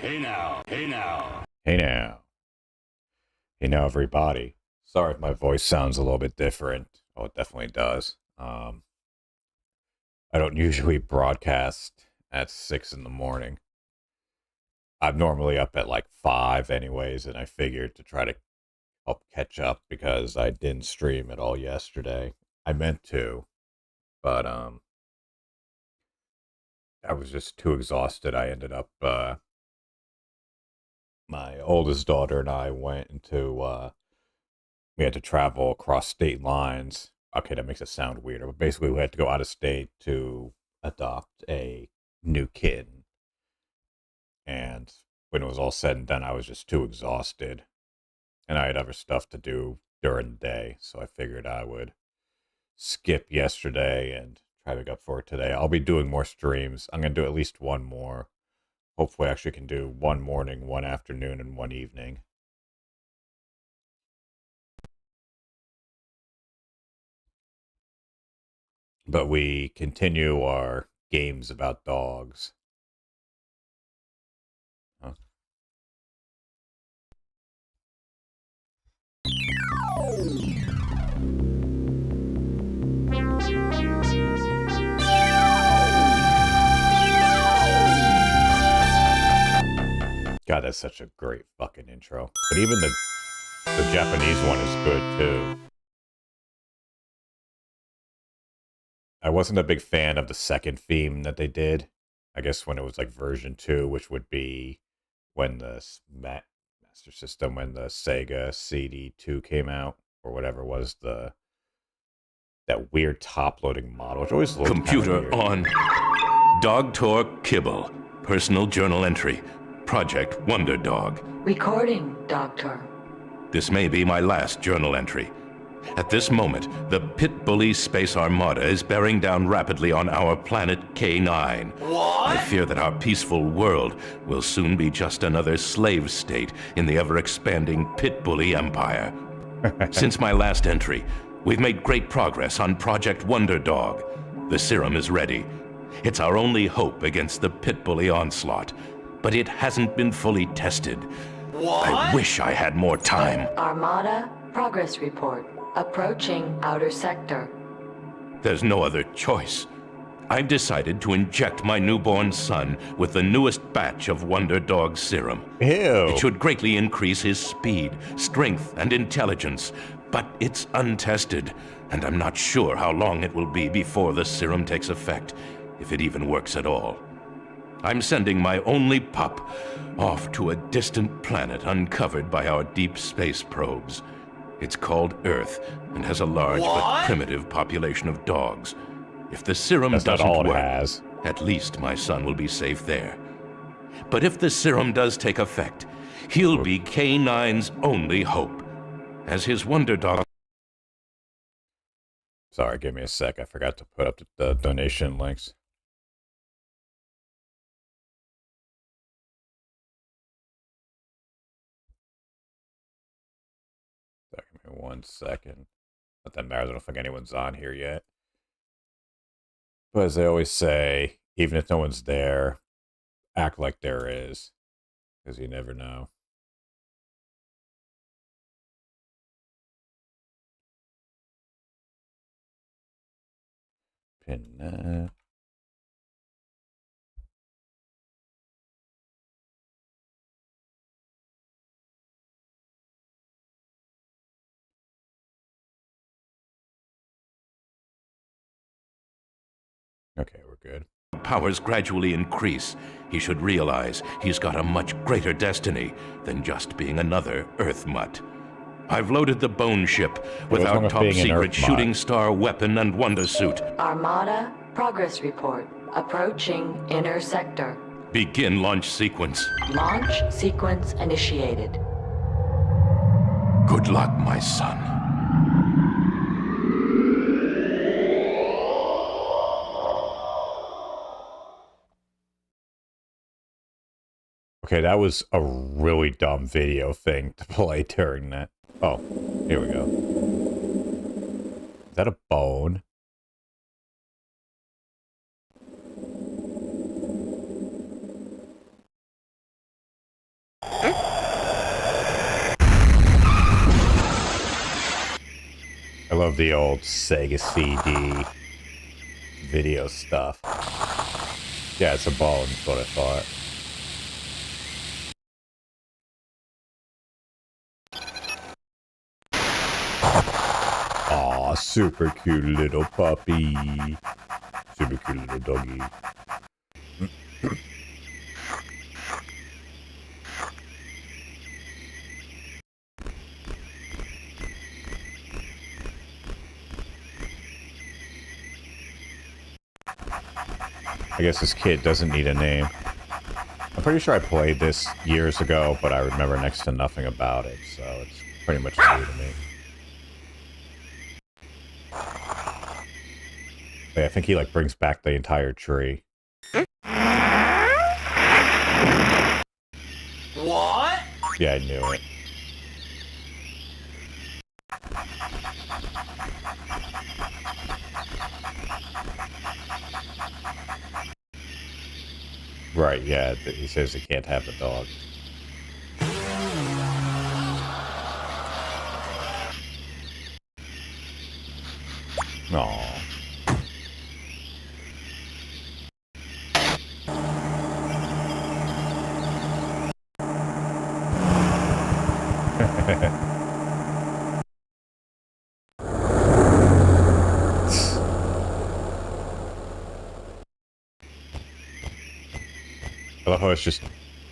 Hey now, hey now. Hey now. Hey now, everybody. Sorry if my voice sounds a little bit different. Oh, it definitely does. I don't usually broadcast at 6 in the morning. I'm normally up at like 5 anyways, and I figured to try to help catch up because I didn't stream at all yesterday. I meant to, but I was just too exhausted. I ended up my oldest daughter and I went into we had to travel across state lines. Okay, that makes it sound weirder, but basically we had to go out of state to adopt a new kid. And when it was all said and done, I was just too exhausted. And I had other stuff to do during the day. So I figured I would skip yesterday and try to make up for it today. I'll be doing more streams. I'm going to do at least one more. Hopefully, I actually can do one morning, one afternoon, and one evening. But we continue our games about dogs. Huh? God, that's such a great fucking intro. But even the Japanese one is good too. I wasn't a big fan of the second theme that they did. I guess when it was like version 2, which would be when the Master System, when the Sega CD2 came out, or whatever was that weird top-loading model, which always looked Computer weird. on. Dog Tour Kibble. Personal journal entry. Project Wonder Dog. Recording, Doctor. This may be my last journal entry. At this moment, the Pit Bully Space Armada is bearing down rapidly on our planet Canine. What? I fear that our peaceful world will soon be just another slave state in the ever-expanding Pit Bully Empire. Since my last entry, we've made great progress on Project Wonder Dog. The serum is ready. It's our only hope against the Pit Bully onslaught, but it hasn't been fully tested. What? I wish I had more time. Armada, progress report. Approaching outer sector. There's no other choice. I've decided to inject my newborn son with the newest batch of Wonder Dog serum. Ew. It should greatly increase his speed, strength, and intelligence, but it's untested, and I'm not sure how long it will be before the serum takes effect, if it even works at all. I'm sending my only pup off to a distant planet uncovered by our deep space probes. It's called Earth and has a large but primitive population of dogs. If the serum doesn't work, at least my son will be safe there. But if the serum does take effect, he'll be K9's only hope. As his Wonder Dog... Sorry, give me a sec. I forgot to put up the donation links. Give me 1 second. Not that matters. I don't think anyone's on here yet. But as they always say, even if no one's there, act like there is, because you never know. Pin that. Okay, we're good. Powers gradually increase. He should realize he's got a much greater destiny than just being another Earth mutt. I've loaded the bone ship with our top-secret shooting star weapon and wonder suit. Armada, progress report. Approaching inner sector. Begin launch sequence. Launch sequence initiated. Good luck, my son. Okay, that was a really dumb video thing to play during that. Oh, here we go. Is that a bone? love the old Sega CD video stuff. Yeah, it's a bone, is what I thought. Aw, super cute little puppy. Super cute little doggy. I guess this kid doesn't need a name. I'm pretty sure I played this years ago, but I remember next to nothing about it, so it's pretty much new to me. But I think he, like, brings back the entire tree. What? Yeah, I knew it. Right, yeah, he says he can't have the dog. Aww. I love how it's just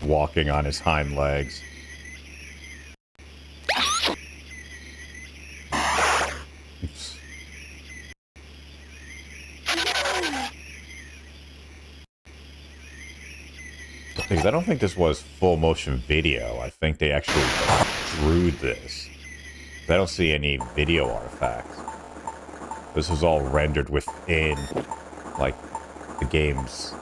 walking on his hind legs. Oops. Because I don't think this was full motion video. I think they actually drew this. I don't see any video artifacts. This was all rendered within, like, the game's,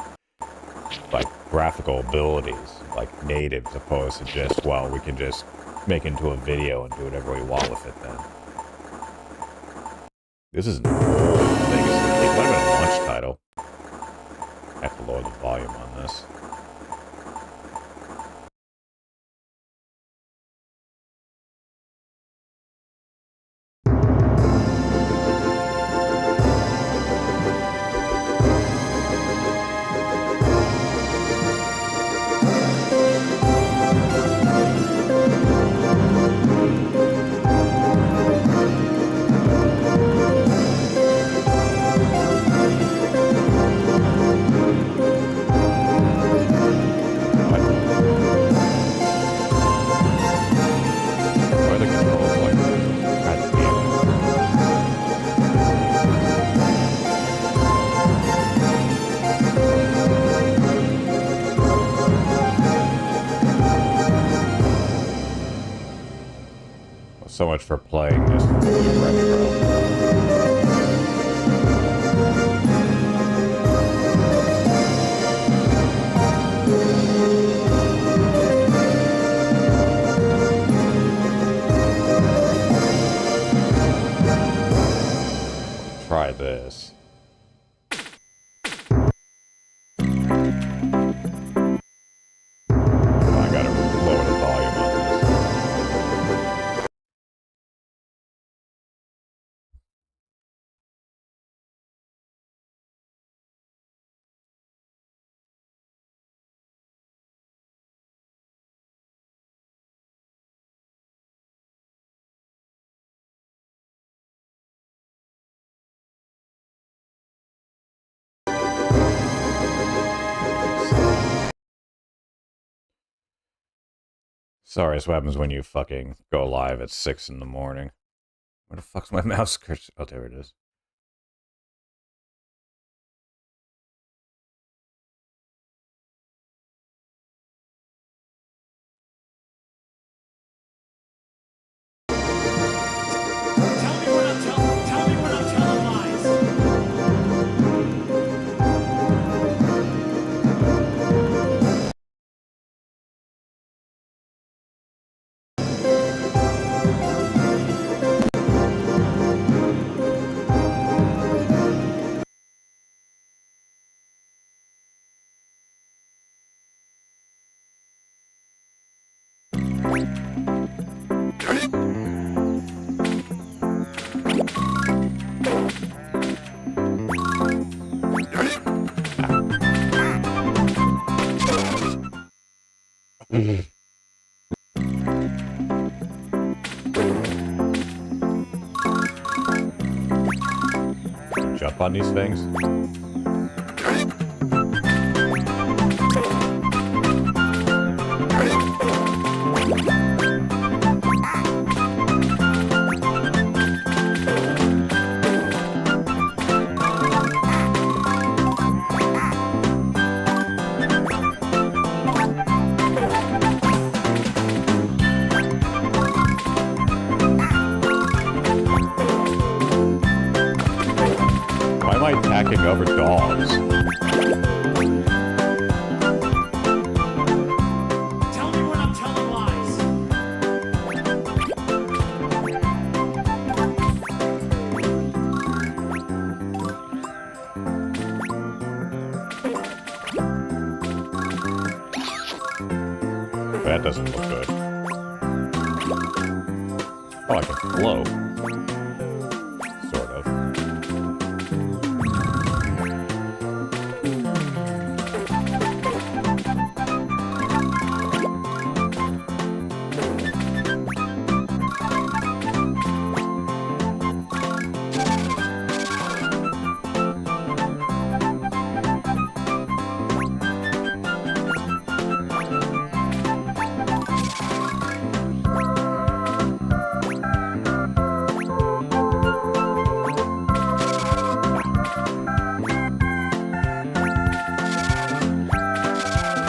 like, graphical abilities, like native, as opposed to just, well, we can just make it into a video and do whatever we want with it then. This is an old thing. It might have been a launch title. I have to lower the volume on this. So much for playing this retro. Try this. I gotta lower the volume on this. Sorry, it's what happens when you fucking go live at 6 in the morning. Where the fuck's my mouse? Oh, there it is. Tell me when I'm telling lies. on these things? Why am I attacking other dogs? Tell me when I'm telling lies. That doesn't look good. Oh, I can float. Sort of.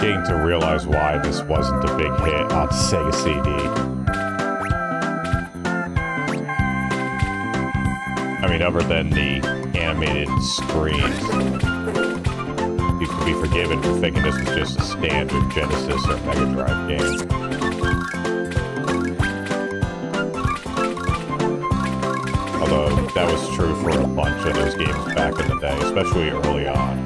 Getting to realize why this wasn't a big hit on Sega CD. I mean, other than the animated screens, you could be forgiven for thinking this was just a standard Genesis or Mega Drive game. Although, that was true for a bunch of those games back in the day, especially early on.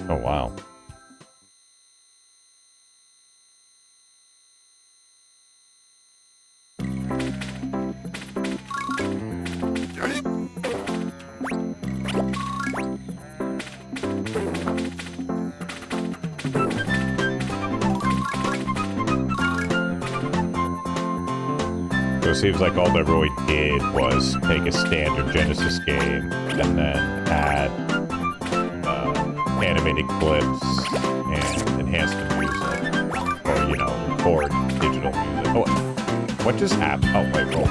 Oh, wow. So it seems like all they really did was take a standard Genesis game and then add animated clips and enhance the music. Or, you know, record digital music. Oh, what just happened? Oh, wait, roll.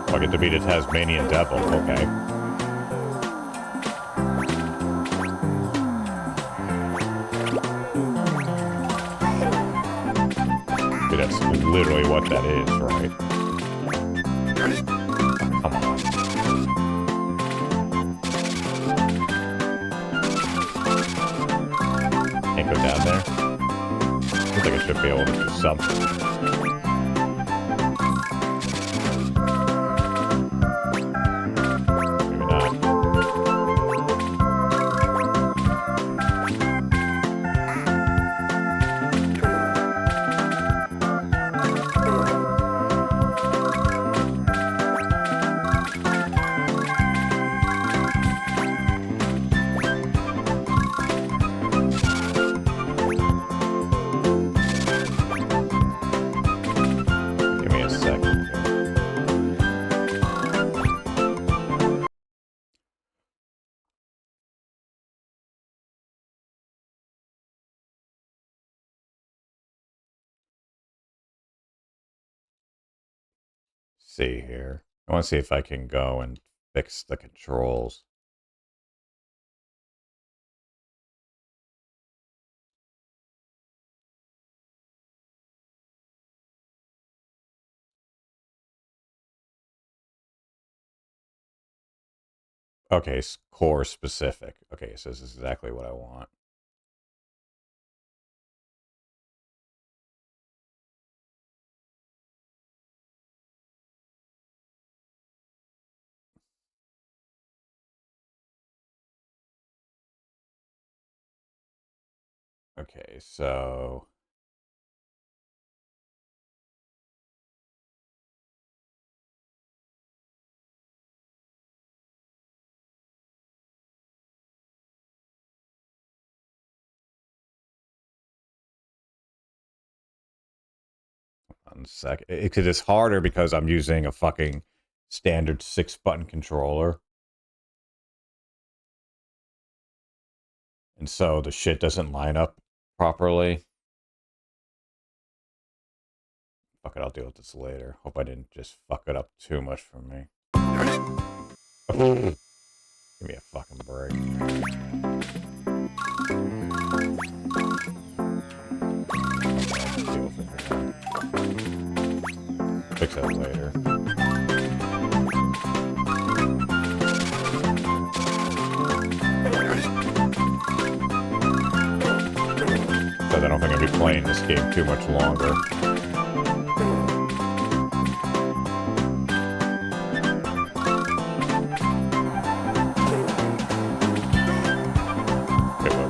I get to beat a Tasmanian devil, okay. Dude, that's literally what that is, right? Come on. Can't go down there? Looks like I should be able to do something. See here. I want to see if I can go and fix the controls. Okay, core specific. Okay, so this is exactly what I want. Okay, so... One sec. It's harder because I'm using a fucking standard 6-button controller. And so the shit doesn't line up properly. Fuck it, I'll deal with this later. Hope I didn't just fuck it up too much for me. Give me a fucking break. Fix that later. Because I don't think I'll be playing this game too much longer.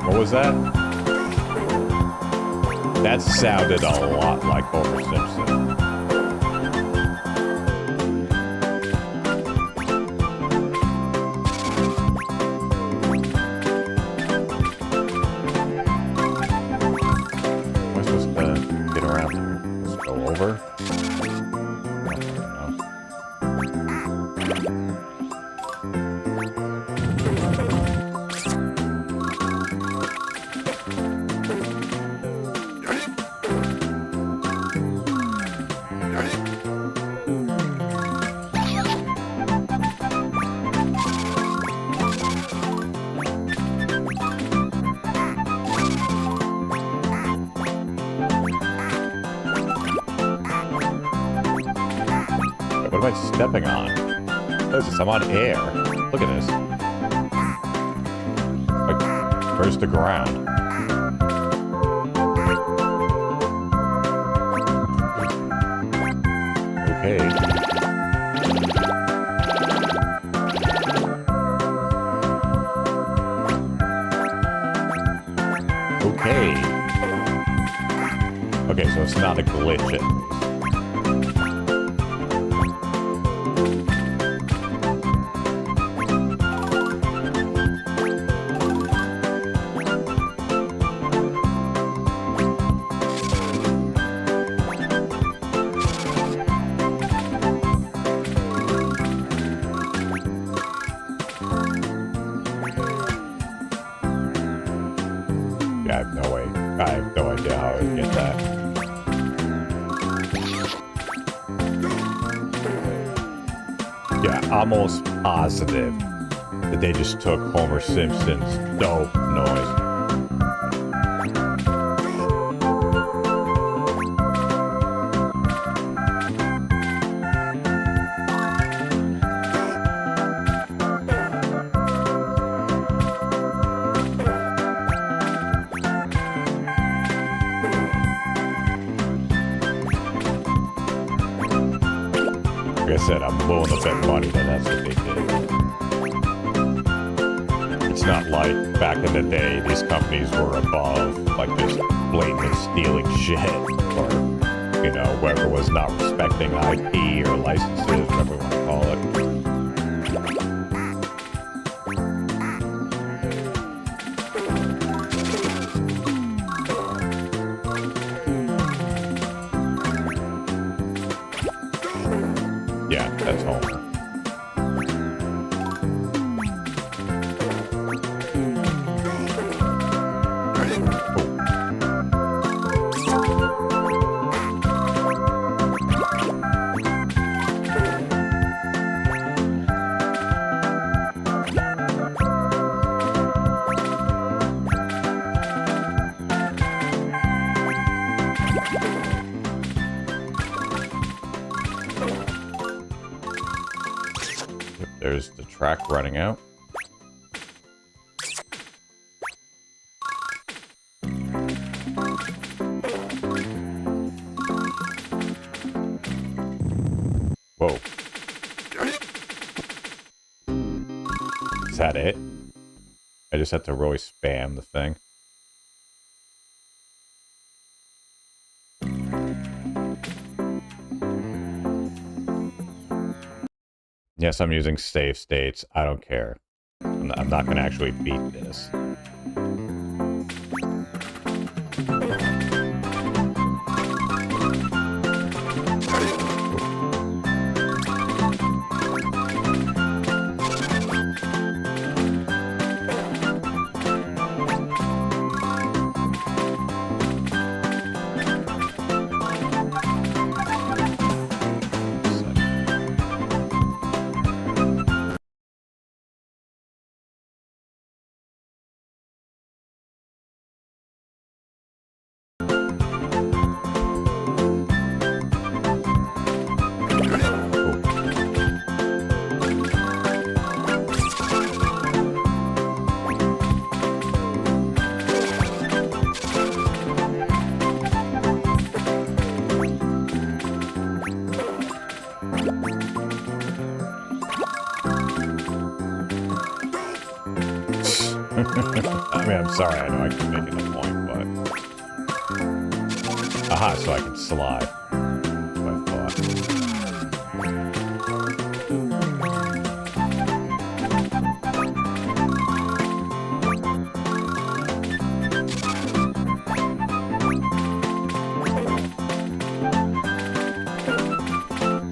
What was that? That sounded a lot like Homer Simpson. Am I supposed to get around here? Let's go over. What am I stepping on? What is this? I'm on air. Look at this. Like, where's the ground? Okay. Okay. Okay, so it's not a glitch at least. I have no way. I have no idea how I would get that. Yeah, almost positive that they just took Homer Simpson's dope noise. Like I said, I'm willing to bet money that that's what they did. It's not like back in the day these companies were above like just blatantly stealing shit or, you know, whoever was not respecting IP or licenses, whatever you want to call it. Yeah, that's Homer. There's the track running out. Whoa. Is that it? I just have to really spam the thing. Yes, I'm using save states. I don't care. I'm not going to actually beat this. I mean, I'm sorry, I know I keep making a point, but... Aha, so I can slide. That's what I thought.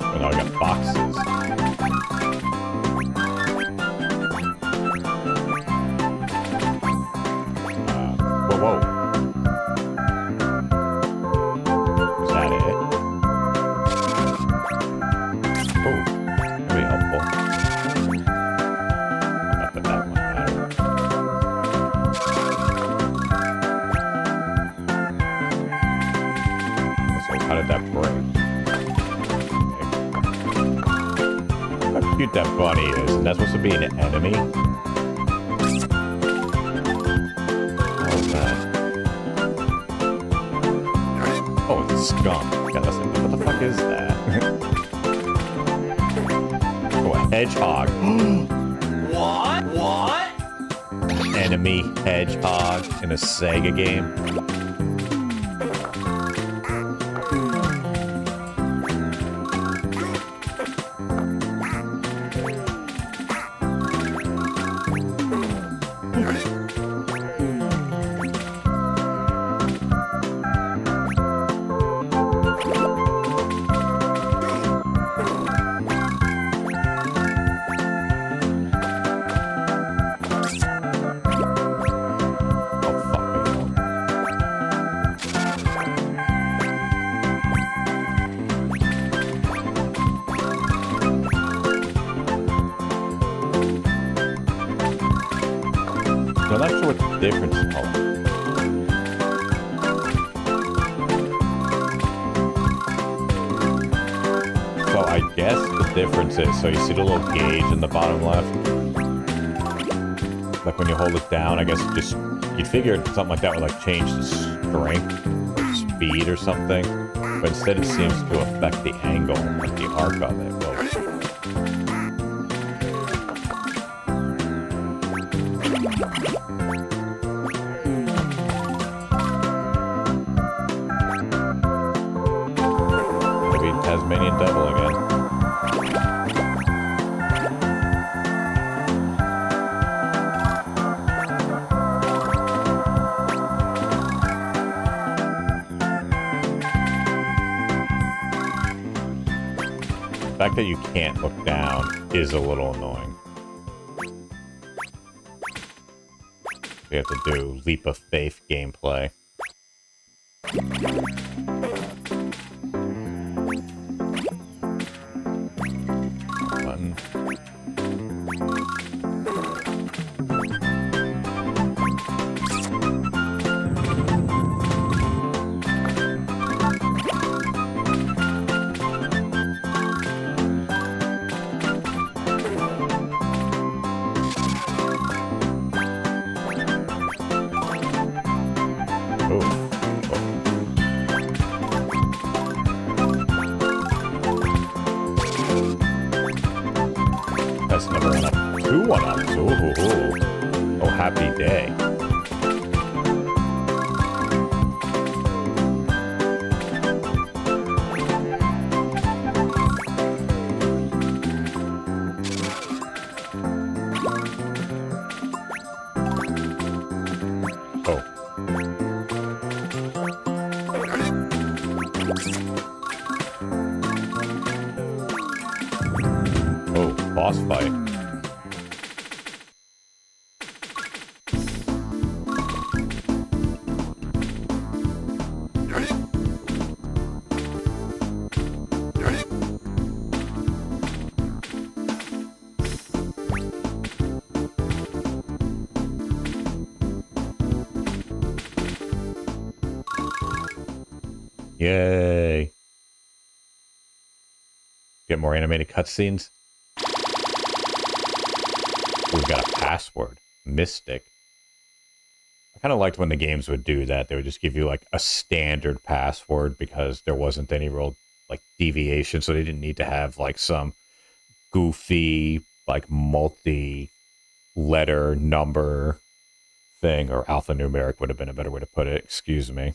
Oh, now I got boxes. Whoa. Is that it? Oh, that'd be helpful. Not that that one mattered. So how did that break? Okay. How cute that bunny is, and that's supposed to be an enemy? Oh, it's a skunk. Yeah, that's it. What the fuck is that? Oh, a hedgehog. What? Enemy hedgehog in a Sega game. I'm not sure what the difference is. So I guess the difference is, so you see the little gauge in the bottom left? Like when you hold it down, I guess it just, you'd figure something like that would like change the strength or speed or something. But instead it seems to affect the angle, like the arc of it. Well, Tasmanian devil again. The fact that you can't look down is a little annoying. We have to do leap of faith gameplay. Button. That's another one up. 2 1-ups. Oh, happy day. boss fight. Yay. Get more animated cutscenes. We've got a password. Mystic. I kind of liked when the games would do that. They would just give you like a standard password because there wasn't any real like deviation. So they didn't need to have like some goofy like multi-letter number thing, or alphanumeric would have been a better way to put it. Excuse me.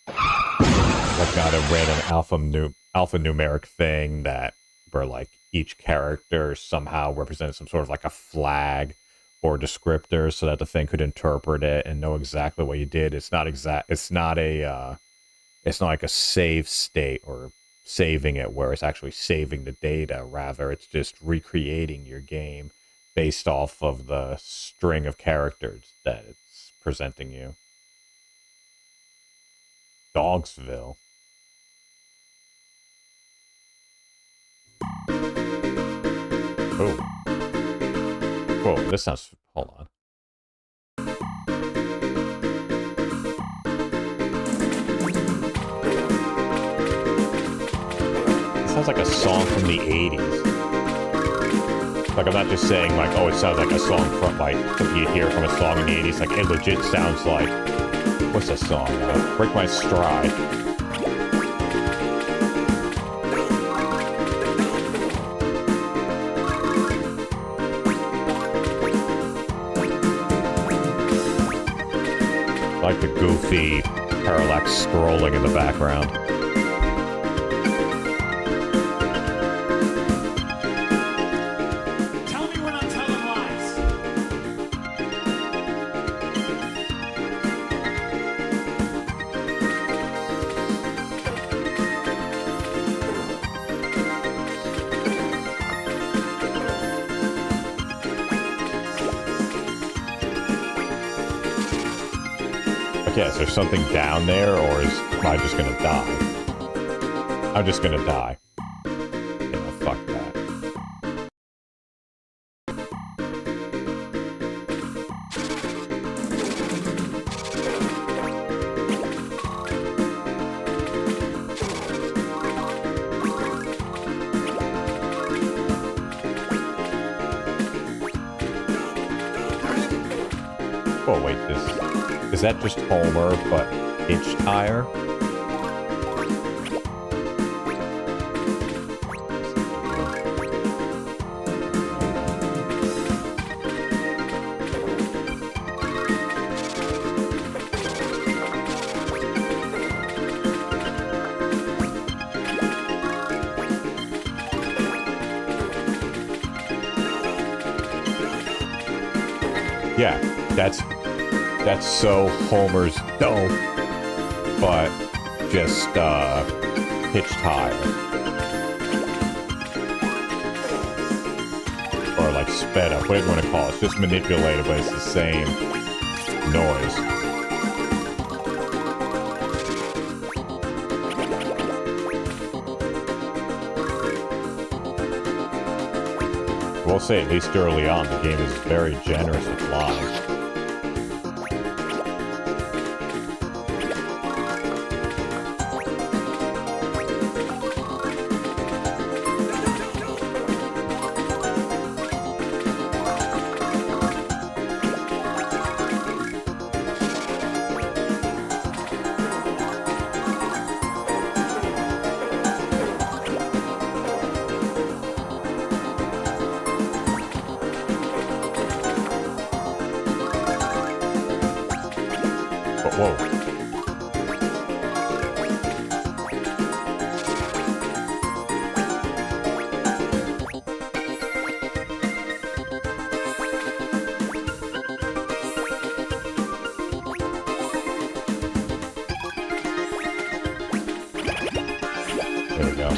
Like not a random alphanumeric thing that where like each character somehow represents some sort of like a flag or descriptor so that the thing could interpret it and know exactly what you did. It's not like a save state or saving it where it's actually saving the data. Rather, it's just recreating your game based off of the string of characters that it's presenting you. Dogsville. Oh. Whoa, this sounds... Hold on. It sounds like a song from the 80s. Like, I'm not just saying, like, oh, it sounds like a song from, like, something you hear from a song in the 80s. Like, it legit sounds like... What's the song? Break My Stride. Like the goofy parallax scrolling in the background. Tell me when I'm telling lies. Yeah, is there something down there, or am I just gonna die? I'm just gonna die. You know, fuck that. Oh, wait, is that just Homer, but hitch tire? Yeah, that's so Homer's dope, but just hitch tire. Or like sped up, whatever you want to call it. It's just manipulated, but it's the same noise. I will say, at least early on, the game is very generous with lives. Whoa. There we go.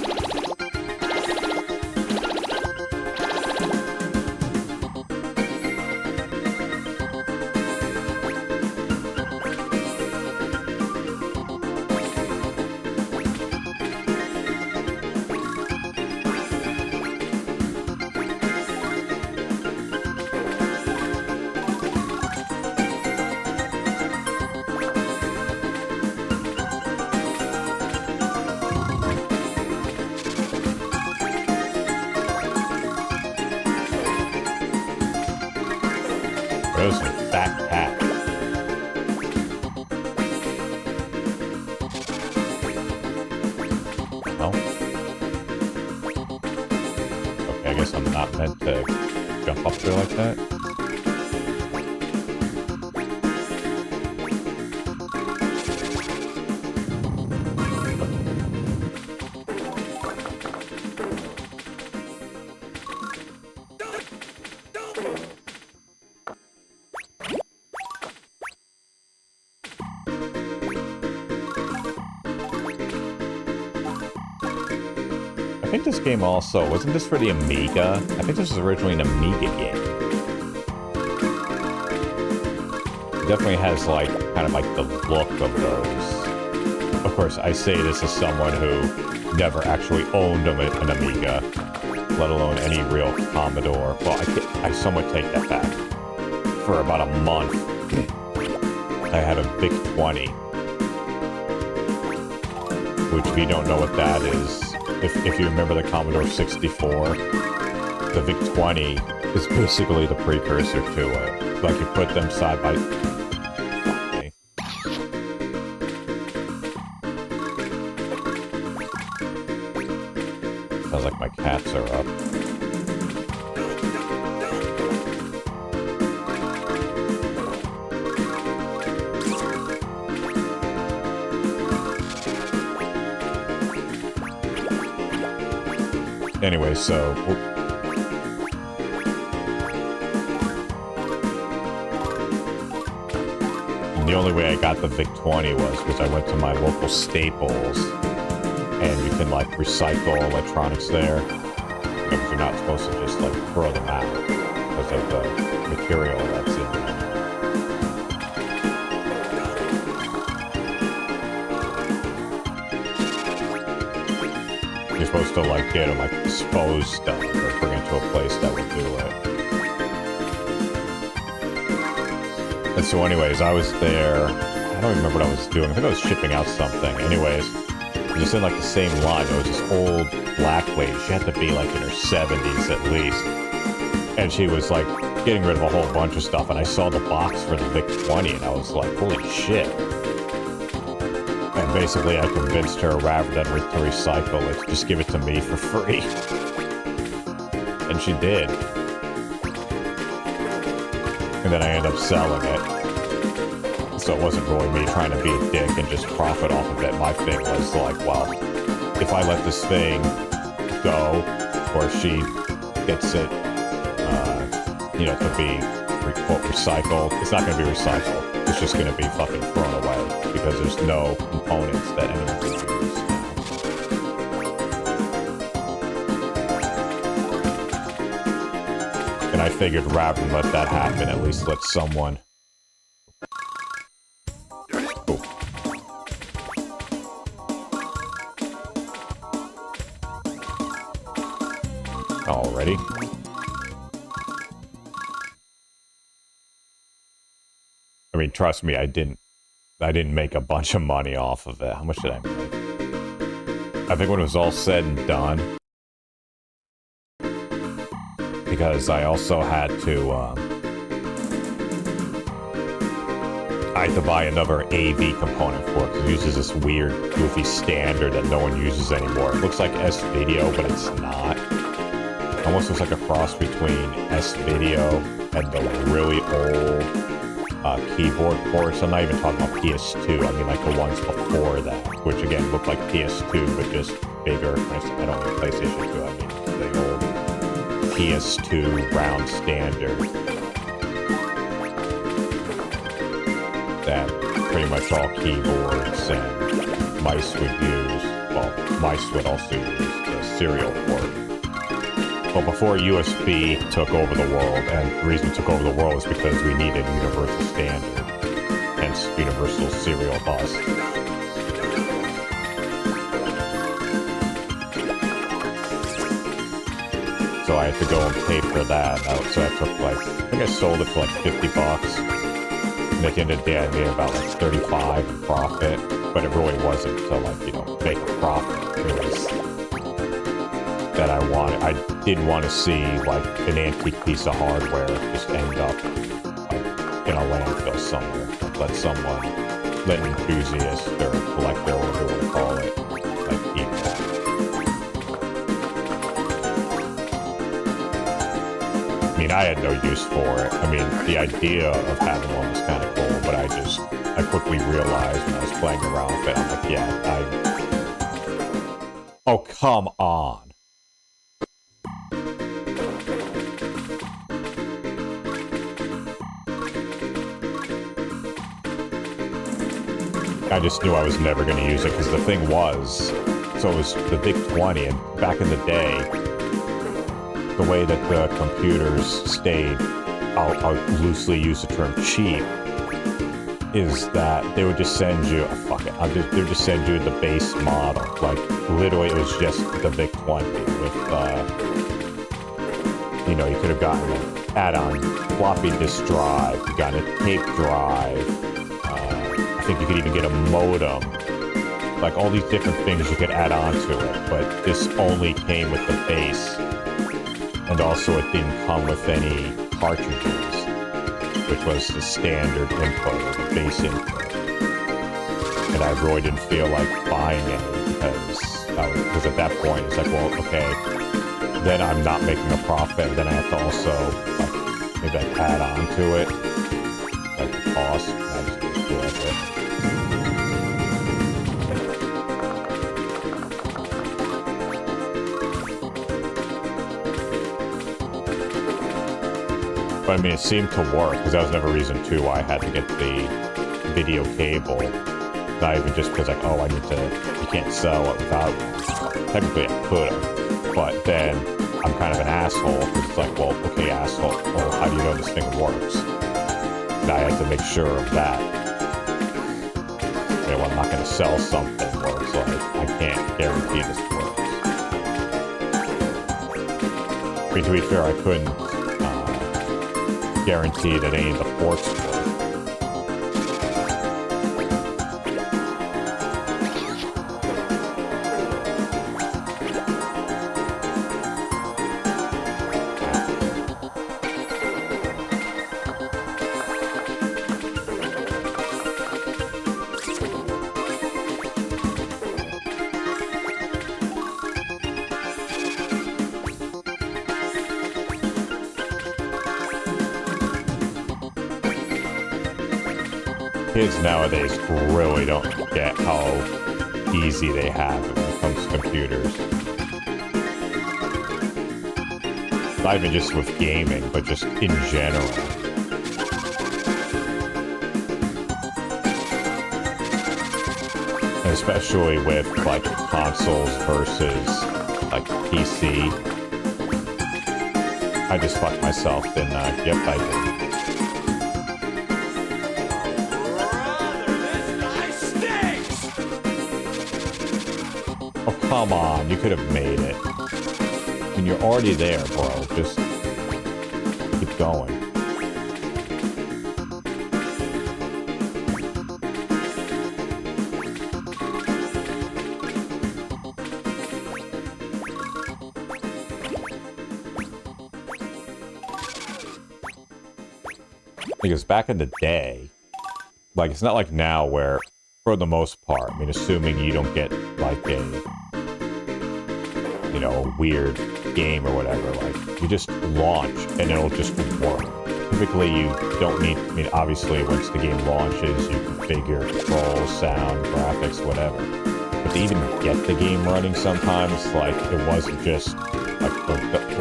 Those are fat cats. Oh. Okay, I guess I'm not meant to jump up there like that. I think this game also, wasn't this for the Amiga? I think this was originally an Amiga game. It definitely has like, kind of like the look of those. Of course, I say this as someone who never actually owned an Amiga, let alone any real Commodore. Well, I somewhat take that back. For about a month, I had a VIC-20. Which, if you don't know what that is, if you remember the Commodore 64, the VIC-20 is basically the precursor to it. Like, you put them side by... Okay. Sounds like my cats are up. Anyway, so... And the only way I got the VIC-20 was I went to my local Staples, and you can, like, recycle electronics there. Because you're not supposed to just, like, throw them out because of the material that's in them. You're supposed to, like, get them, like, disposed of, or bring it to a place that would do it. And so anyways, I was there, I don't remember what I was doing, I think I was shipping out something. Anyways, I was just in, like, the same line. There was this old black lady, she had to be, like, in her 70s at least. And she was, like, getting rid of a whole bunch of stuff, and I saw the box for the VIC-20, and I was like, holy shit. And basically, I convinced her, rather than to recycle it, just give it to me for free. And she did. And then I ended up selling it. So it wasn't really me trying to be a dick and just profit off of it. My thing was like, well, if I let this thing go, or she gets it, you know, to be, quote, recycled, it's not going to be recycled. It's just going to be fucking thrown away, because there's no components that anyone can use. And I figured rather than let that happen, at least let someone... Ooh. Alrighty. I mean, trust me, I didn't make a bunch of money off of it. How much did I make? I think when it was all said and done, because I also had to, I had to buy another AV component for it, because it uses this weird, goofy standard that no one uses anymore. It looks like S-Video, but it's not. It almost looks like a cross between S-Video and the really old keyboard ports. I'm not even talking about PS2, I mean like the ones before that, which again look like PS2 but just bigger. I don't mean PlayStation 2, I mean the old PS2 round standard that pretty much all keyboards and mice would use. Well, mice would also use the serial port. Well, before USB took over the world, and the reason it took over the world is because we needed universal standard, hence universal serial bus. So I had to go and pay for that. So I took like, I think I sold it for like $50. And at the end of the day, I made about like 35 in profit, but it really wasn't to like, you know, make a profit. It was that I didn't want to see like an antique piece of hardware just end up like in a landfill somewhere. Let someone, let an enthusiast or a collector, or whatever you want to call it, like keep that. I mean, I had no use for it. I mean, the idea of having one was kind of cool, but I quickly realized when I was playing around with it, I'm like, yeah, oh, come on. I just knew I was never going to use it, because the thing was, so it was the Big 20, and back in the day, the way that the computers stayed, I'll loosely use the term cheap, is that they would just send you, they would just send you the base model. Like, literally, it was just the Big 20 with, you know, you could have gotten an add-on floppy disk drive, you got a tape drive, I think you could even get a modem, like all these different things you could add on to it, but this only came with the base, and also it didn't come with any cartridges, which was the standard input, or the base input. And I really didn't feel like buying any, because at that point it's like, well, okay, then I'm not making a profit, then I have to also, like, maybe like add on to it, like the cost, and I just didn't feel like it. But I mean, it seemed to work, because that was another reason too why I had to get the video cable. Not even just because, like, oh, you can't sell it without one. Technically I could have, but then I'm kind of an asshole, because it's like, well, okay, asshole, well, how do you know this thing works? And I had to make sure of that. You know, I'm not going to sell something where it's like, I can't guarantee this works. I mean, to be fair, I couldn't guarantee that any of the ports work. Kids nowadays really don't get how easy they have it when it comes to computers. Not even just with gaming, but just in general. And especially with, like, consoles versus, like, PC. I just fucked myself, didn't I? Yep, I did. Come on, you could have made it. And you're already there, bro. Just keep going. Because back in the day, like, it's not like now where, for the most part, I mean, assuming you don't get, like, a, you know, a weird game or whatever, like, you just launch and it'll just work. Typically, you don't need, I mean, obviously, once the game launches, you configure controls, sound, graphics, whatever. But to even get the game running sometimes, like, it wasn't just, like,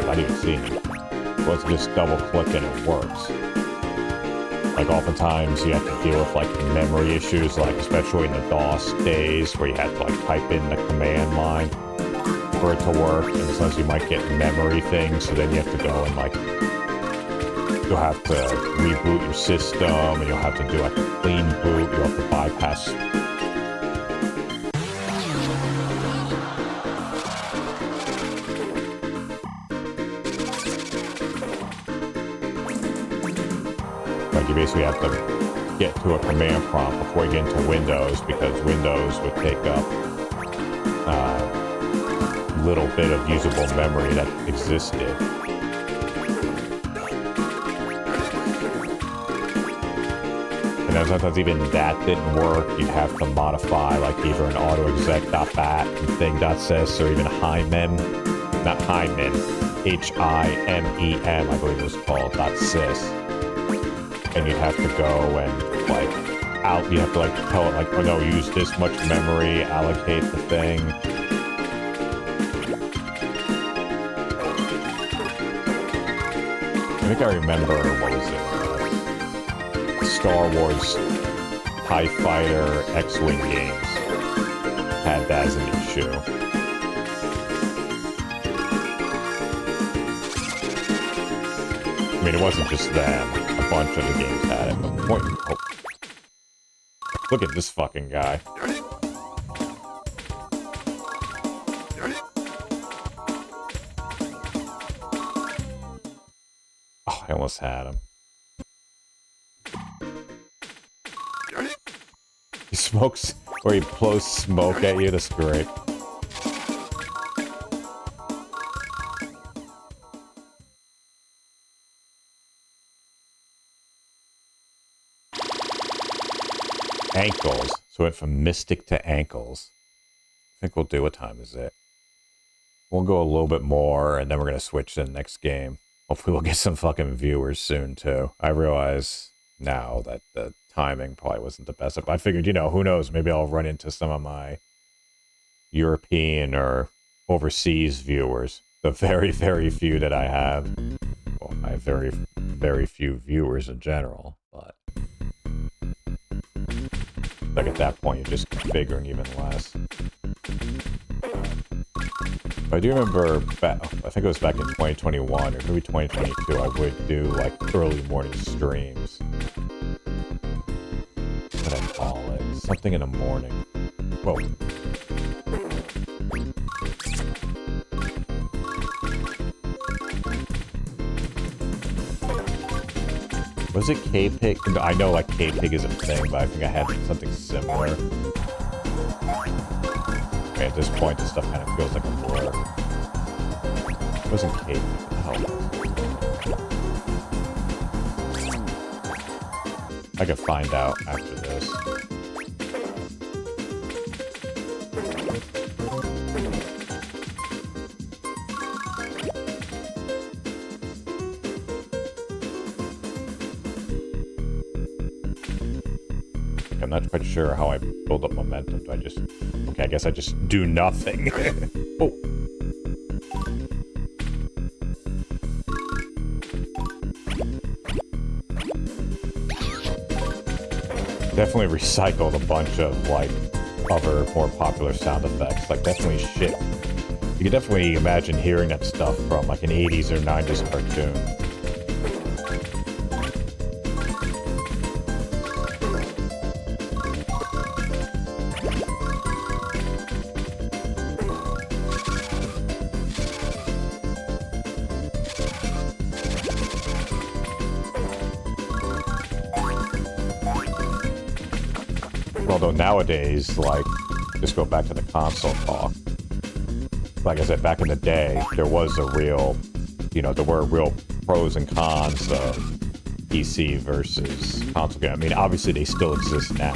not even seeing it. It wasn't just double-click and it works. Like, oftentimes, you have to deal with, like, memory issues, like, especially in the DOS days, where you had to, like, type in the command line for it to work, and sometimes you might get memory things, so then you have to go and, like, you'll have to reboot your system, and you'll have to do, like, a clean boot, you'll have to bypass. Like, you basically have to get to a command prompt before you get into Windows, because Windows would take up little bit of usable memory that existed. then sometimes even that didn't work. You'd have to modify like either an autoexec.bat and thing.sys or even HIMEM, not HIMEM, HIMEM, I believe it was called, .sys. And you'd have to go and like you have to like tell it like, oh no, use this much memory, allocate the thing. I think I remember, what was it? Star Wars TIE Fighter X-Wing games had that as an issue. I mean, it wasn't just them. A bunch of the games had it. But look at this fucking guy. Oh, I almost had him. He smokes, or he blows smoke at you, that's great. Ankles. So it went from Mystic to Ankles. I think we'll do, what time is it? We'll go a little bit more, and then we're going to switch to the next game. Hopefully we'll get some fucking viewers soon, too. I realize now that the timing probably wasn't the best. I figured, you know, who knows? Maybe I'll run into some of my European or overseas viewers. The very, very few that I have. Well, I have very, very few viewers in general, but... like at that point, you're just configuring even less. But I do remember, I think it was back in 2021 or maybe 2022, I would do like early morning streams. What did I call it? Something in the morning. Whoa. Was it K-Pig? I know like K-Pig is a thing, but I think I had something similar. Okay, at this point, this stuff kind of feels like a blur. It wasn't K-Pig. What the hell was it? I could find out after this. I'm not quite sure how I build up momentum. Do I just... okay, I guess I just do nothing. Oh. Definitely recycled a bunch of, like, other more popular sound effects. Like, definitely shit. You can definitely imagine hearing that stuff from, like, an 80s or 90s cartoon. Although nowadays, like, just go back to the console talk. Like I said, back in the day, there was a real, you know, there were real pros and cons of PC versus console game. I mean, obviously they still exist now,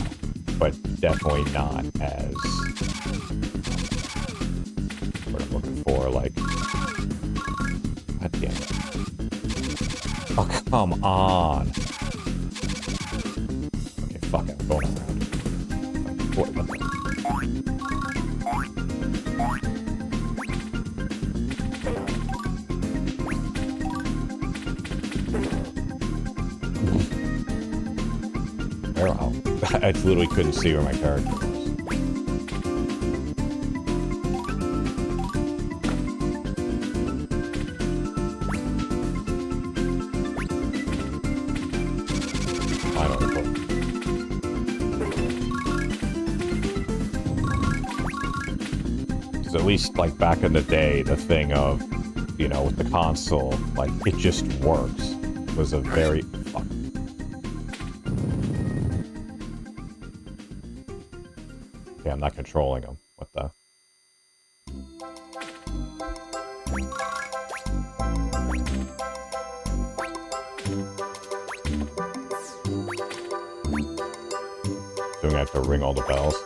but definitely not as, what I'm looking for, like, god damn it. Oh, come on. Okay, fuck it, I'm going around. What the... I literally couldn't see where my character was. I don't know. Because at least, like, back in the day, the thing of, you know, with the console, like, it just works, was a very... Fuck. Yeah, I'm not controlling them. What the? have to ring all the bells.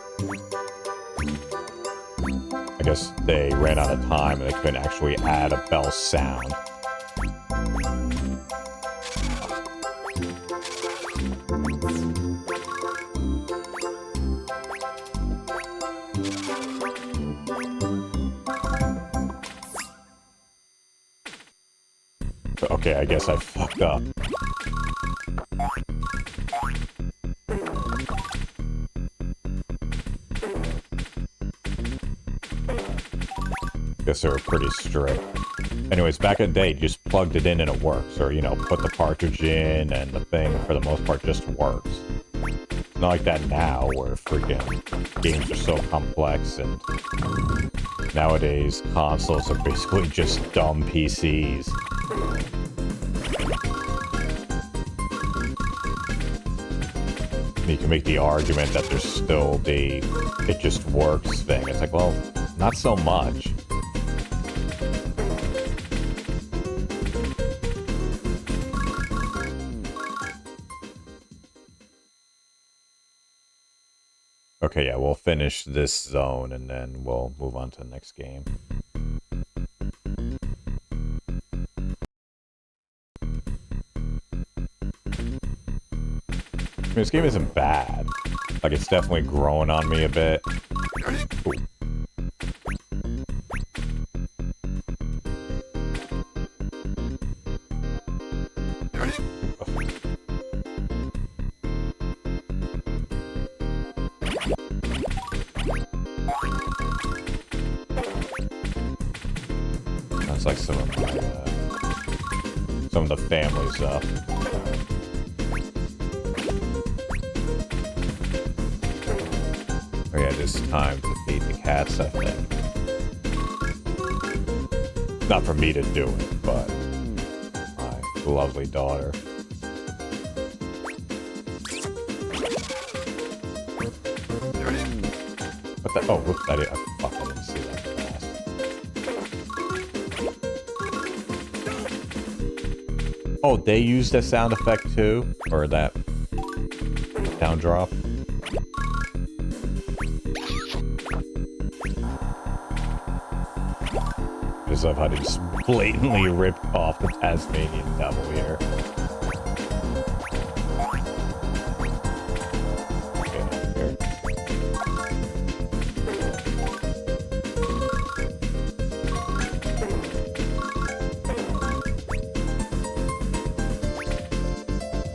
I guess they ran out of time and they couldn't actually add a bell sound. Okay, I guess I fucked up. Guess they were pretty strict. Anyways, back in the day, you just plugged it in and it works. Or, you know, put the cartridge in and the thing, for the most part, just works. It's not like that now, where freaking games are so complex, and nowadays, consoles are basically just dumb PCs. You can make the argument that there's still the it just works thing. It's like, well, not so much. Okay, yeah, we'll finish this zone and then we'll move on to the next game. I mean, this game isn't bad. Like, it's definitely growing on me a bit. Ooh. Sounds like some of the family stuff. Oh yeah, this time to feed the cats, I think. Not for me to do it, but my lovely daughter. What the? Oh, whoops! I didn't see that fast. Oh, they used that sound effect too, or that down drop. Just love how they just blatantly ripped off the Tasmanian devil here. Okay, here.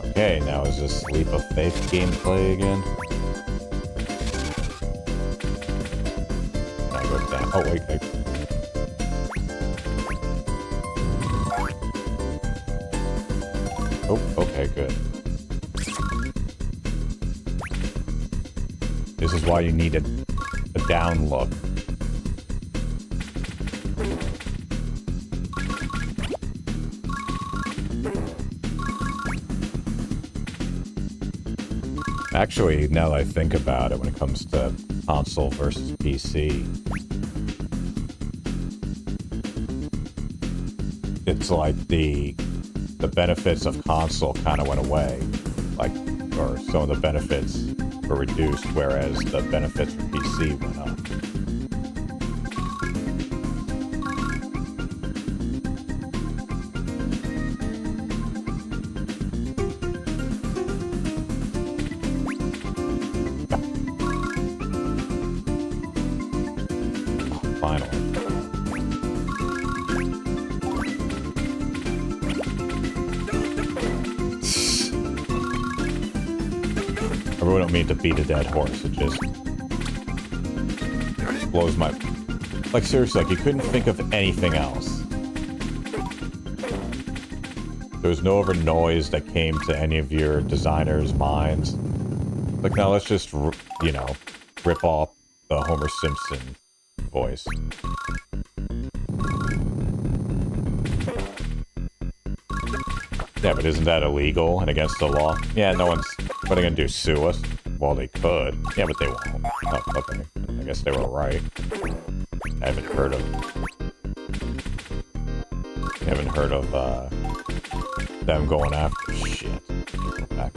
Okay, now is this Leap of Faith gameplay again? Can I go down? Oh, wait. Oh, okay, good. This is why you need a down look. Actually, now that I think about it, when it comes to console versus PC, it's like the benefits of console kind of went away, like, or some of the benefits were reduced, whereas the benefits for PC went up. Oh, finally. I really don't mean to beat a dead horse, it just blows my... Like, seriously, like, you couldn't think of anything else. There was no other noise that came to any of your designers' minds. Like, now let's just, you know, rip off the Homer Simpson voice. Yeah, but isn't that illegal and against the law? Yeah, no one's... What are they gonna do, sue us? Well, they could. Yeah, but they won't. Oh, okay. I guess they were right. I haven't heard of them going after shit. Go back.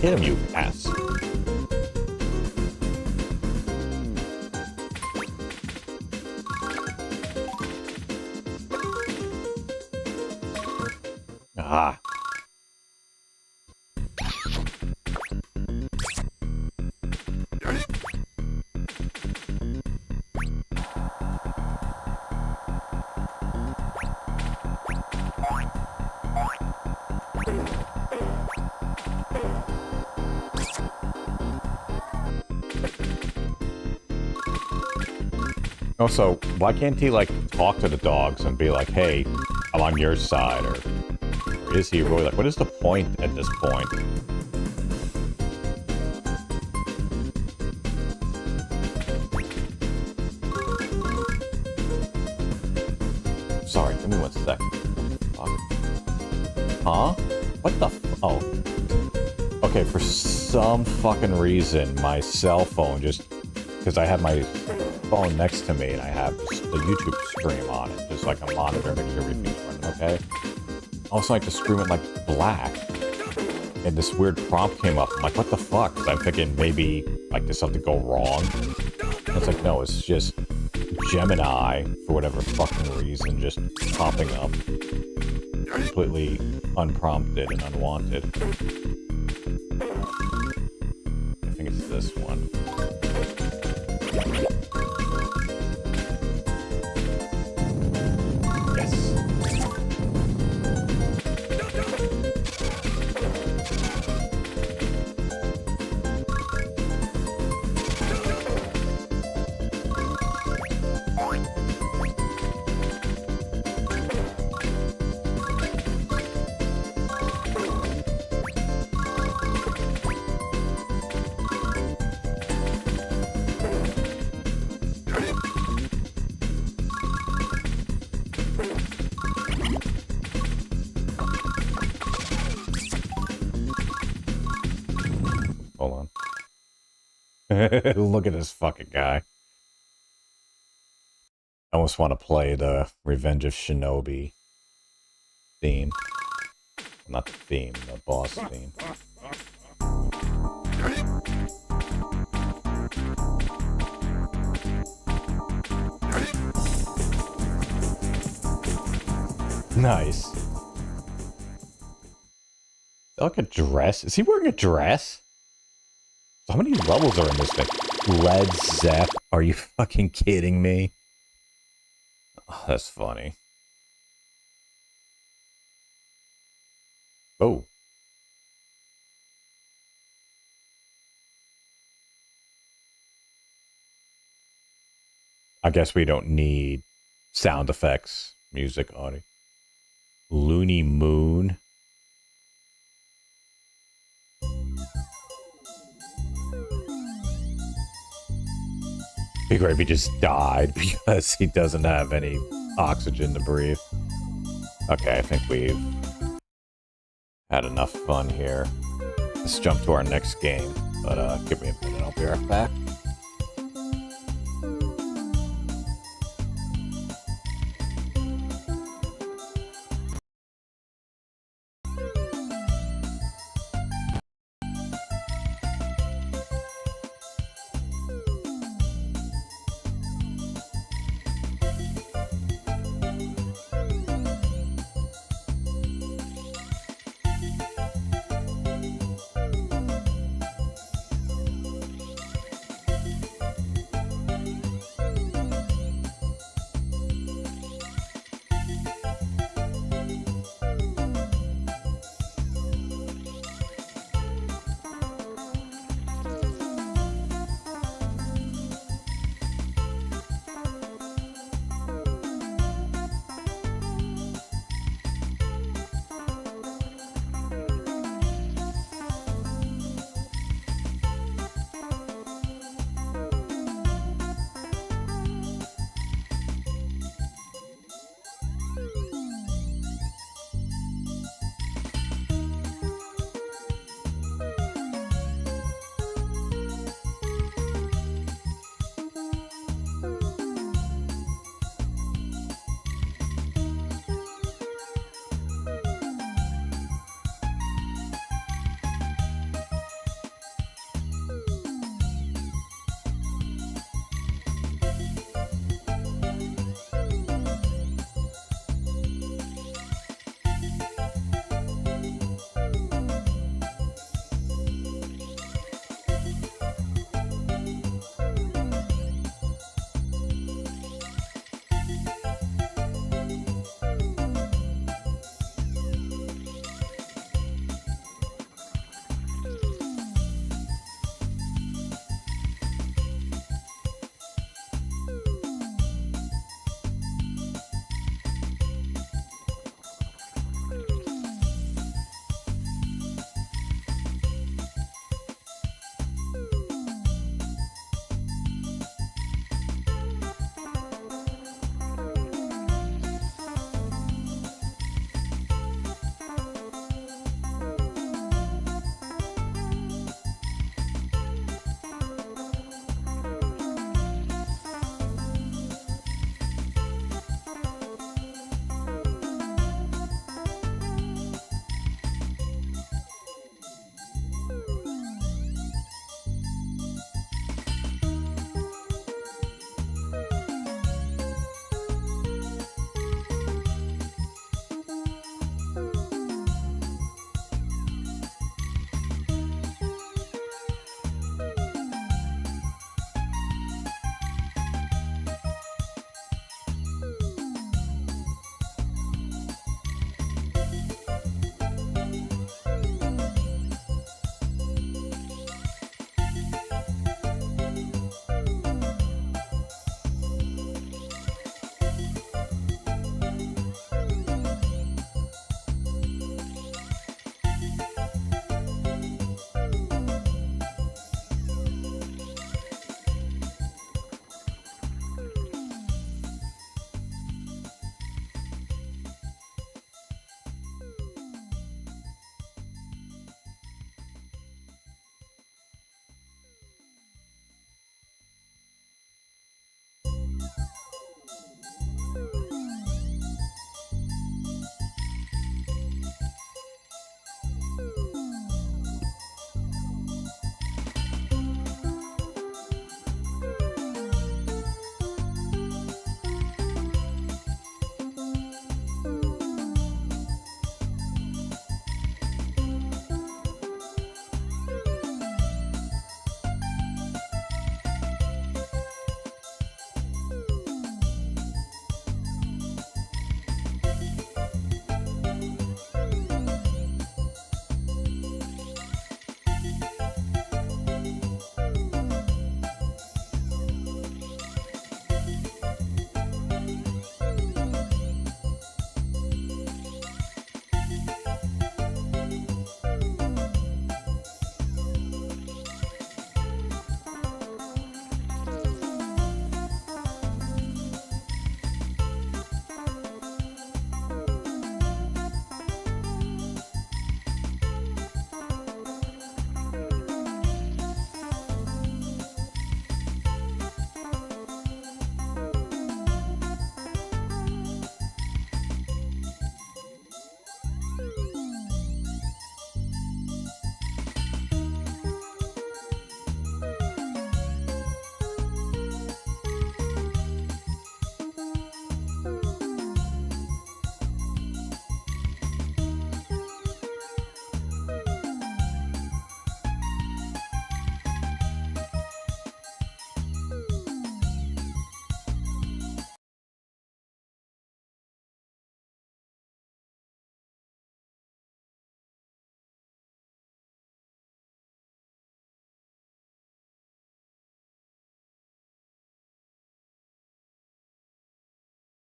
Hit him, you ass. Ah. Also, why can't he, like, talk to the dogs and be like, hey, I'm on your side, or is he really, like, what is the point at this point? Sorry, give me 1 second. Fuck. Huh? What the oh. Okay, for some fucking reason, my cell phone just... Because I have my phone next to me and I have the YouTube stream on it, just like a monitor, make sure everything's running okay. Also, like the screen went like black, and this weird prompt came up. I'm like, what the fuck? Because I'm thinking maybe like did something go wrong? And it's like, no, it's just Gemini for whatever fucking reason just popping up, completely unprompted and unwanted. I think it's this one. Look at this fucking guy. I almost want to play the Revenge of Shinobi theme. Not the theme, the boss theme. Nice. Is that like a dress? Is he wearing a dress? How many levels are in this thing? Led Zepp? Are you fucking kidding me? Oh, that's funny. Oh. I guess we don't need sound effects, music, audio. Looney Moon. Be great if he just died because he doesn't have any oxygen to breathe. Okay, I think we've had enough fun here. Let's jump to our next game. But give me a minute, I'll be right back.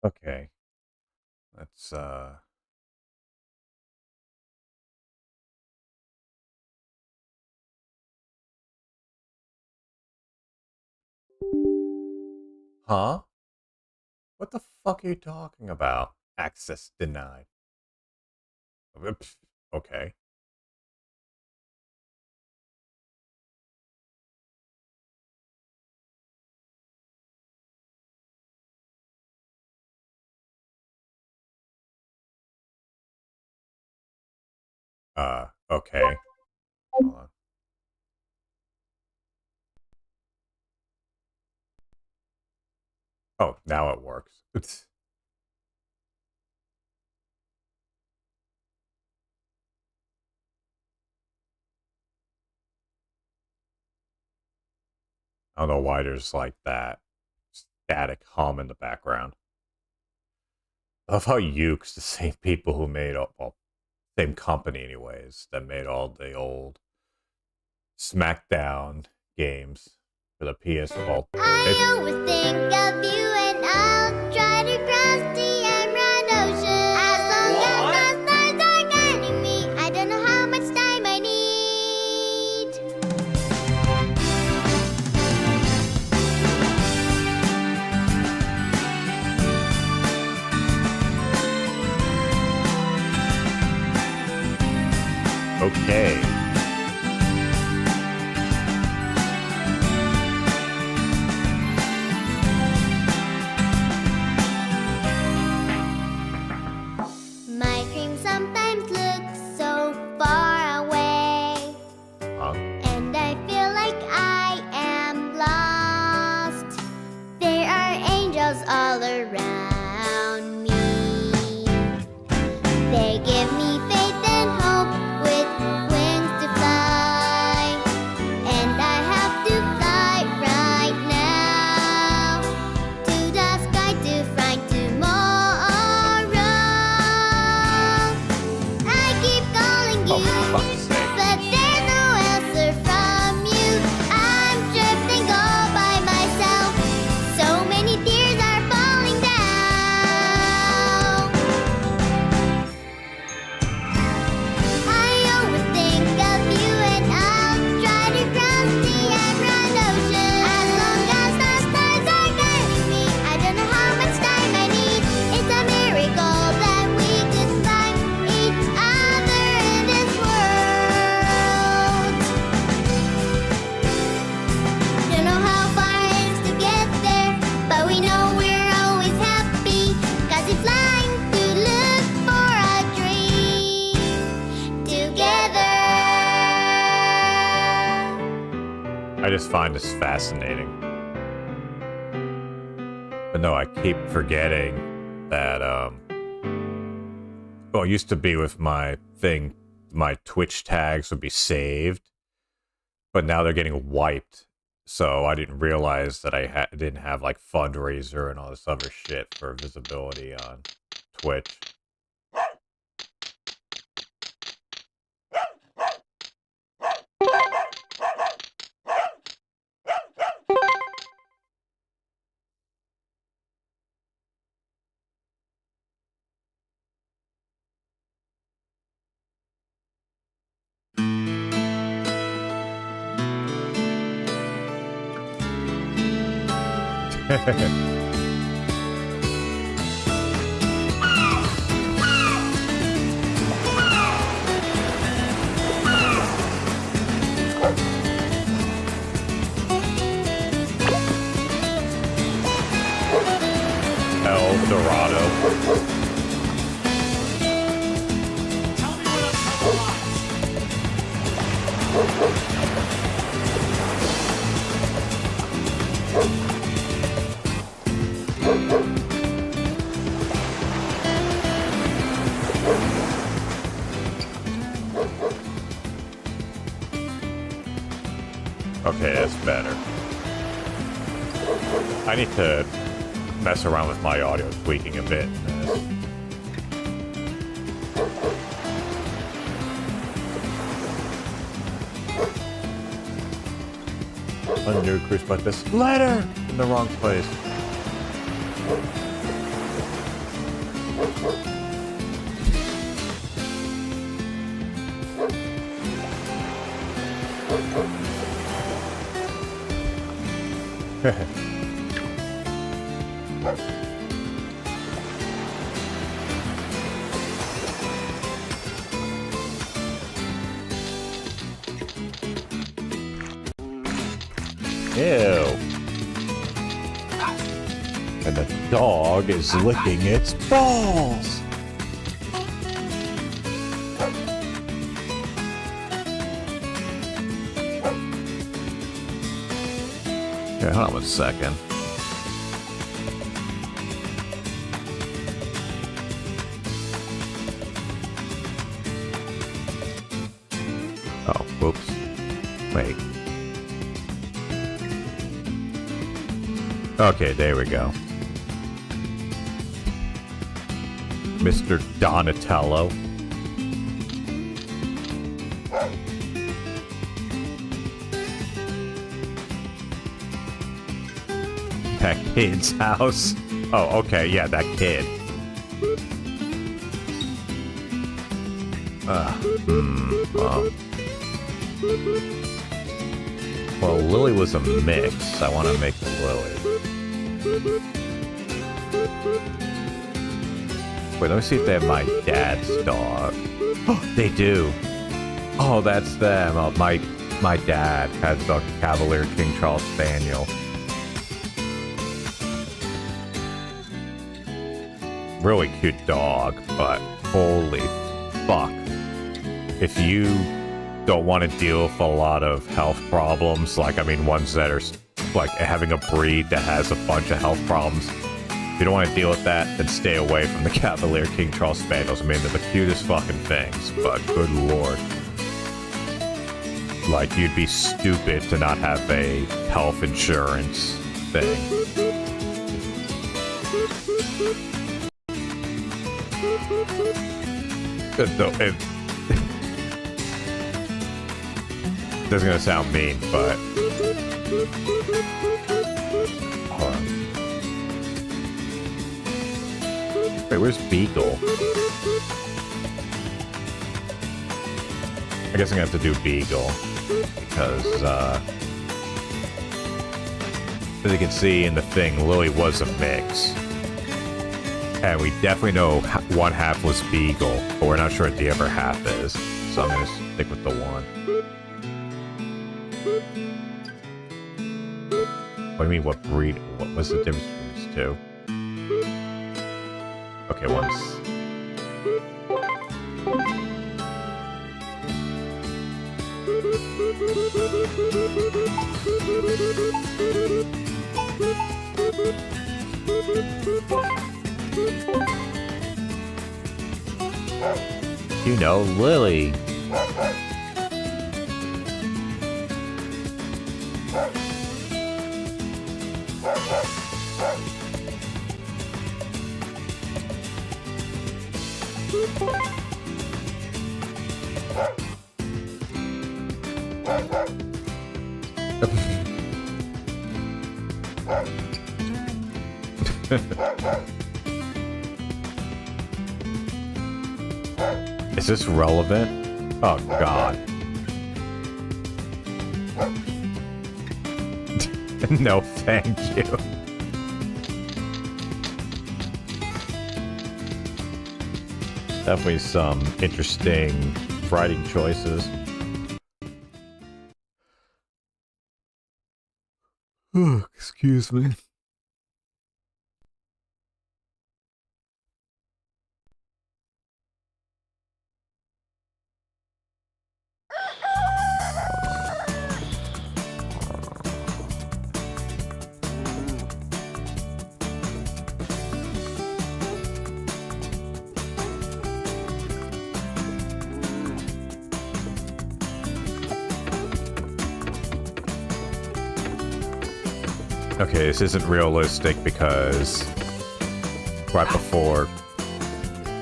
Okay. Let's Huh? What the fuck are you talking about? Access denied. Pfft, okay. Okay. Hold on. Oh, now it works. Oops. I don't know why there's like that static hum in the background. I love how Yuke's the same people who made all, well, same company anyways, that made all the old SmackDown games for the PS. Well, I always think of you and I'll try to cross the emerald ocean. As long as the stars are guiding me, I don't know how much time I need. okay. My dreams sometimes look so far away, Huh? and I feel like I am lost. There are angels all around me. They give me faith and hope with wings to fly. And I have to fly right now to the sky to find tomorrow. I keep calling Oh, you, for fuck's sake. but there's no answer from you. I'm drifting all by myself. So many tears are falling down. I always think of you and I'll try to cross the emerald ocean. As long as the stars are guiding me, I don't know how much time I need. It's a miracle that we could find each other in this world. Don't know how far it is to get there, but we know we're always happy. 'Cause we're flying to look for a dream together. I just find this fascinating. But no, I keep forgetting that, well, it used to be with my thing, my Twitch tags would be saved, but now they're getting wiped. So I didn't realize that I didn't have like Fundraiser and all this other shit for visibility on Twitch. El Dorado. Tell me when I'm telling lies. Okay, that's better. I need to mess around with my audio tweaking a bit. Under cruise, but this letter in the wrong place. Ew. And the dog is licking its balls. Okay, hold on 1 second. Oh, whoops. Wait. Okay, there we go. Mr. Donatello. That kid's house. Oh, okay, yeah, that kid. Well, Lily was a mix. I want to make Lily. Wait, let me see if they have my dad's dog. Oh, they do. Oh, that's them. Oh, my dad has a Cavalier King Charles Spaniel. Really cute dog, but holy fuck. If you don't want to deal with a lot of health problems, like, I mean, ones that are, like, having a breed that has a bunch of health problems, if you don't want to deal with that, then stay away from the Cavalier King Charles Spaniels. I mean, they're the cutest fucking things, but good lord. Like, you'd be stupid to not have a health insurance thing. It this is gonna sound mean, but hold on. Wait, where's Beagle? I guess I'm gonna have to do Beagle because as you can see in the thing, Lily was a mix. And we definitely know one half was Beagle, but we're not sure what the other half is. So I'm going to stick with the one. What do you mean, what breed? What's the difference between these two? Okay, one's... You know, Lily. Is this relevant? Oh, God. No, thank you. Definitely some interesting writing choices. Oh, excuse me. Okay, this isn't realistic because right before,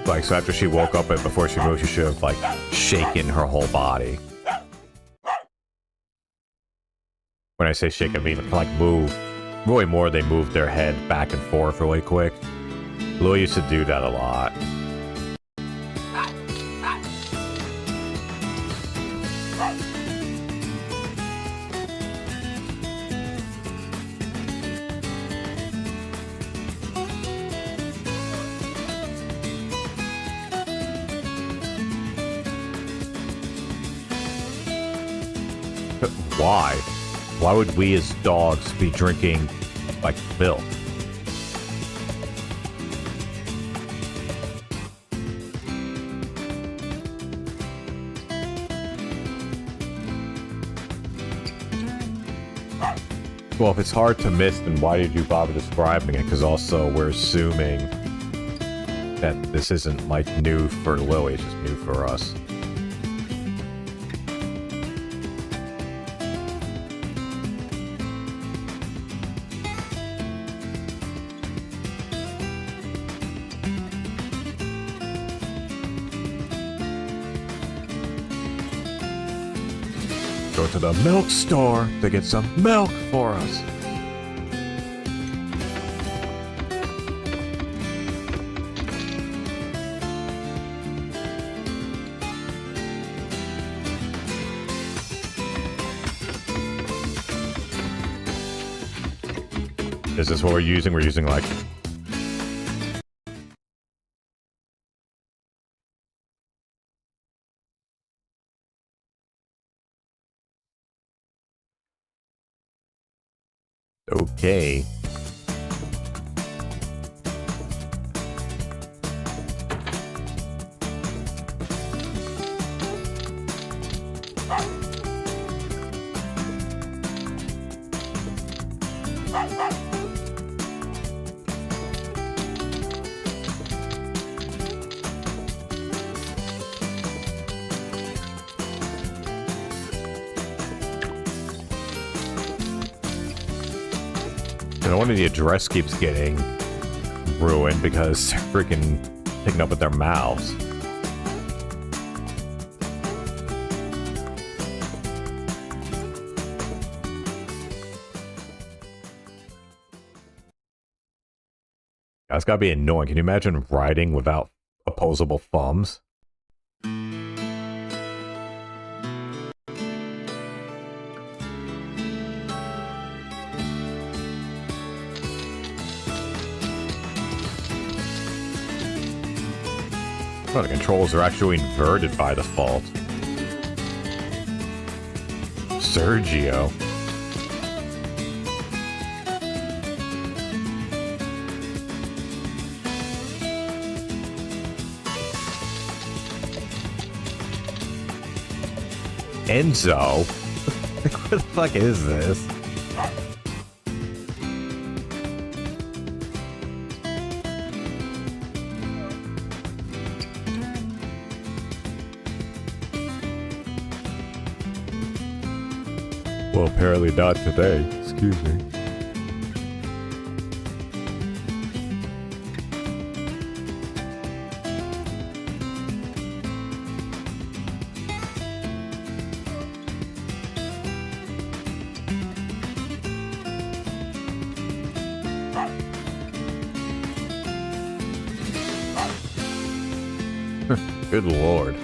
like, so after she woke up and before she moved, she should have, like, shaken her whole body. When I say shake, I mean, like, move. Really more, they moved their head back and forth really quick. Louis used to do that a lot. Why? Why would we as dogs be drinking, like, filth? Well, if it's hard to miss, then why did you bother describing it? Because also we're assuming that this isn't, like, new for Lily, it's just new for us. Go to the milk store to get some milk for us. Is this what we're using? We're using like... Okay. No wonder the address keeps getting ruined because they're freaking picking up with their mouths. That's gotta be annoying. Can you imagine riding without opposable thumbs? Oh, the controls are actually inverted by default. Sergio. Enzo? What the fuck is this? Well, apparently not today. Excuse me. Good lord.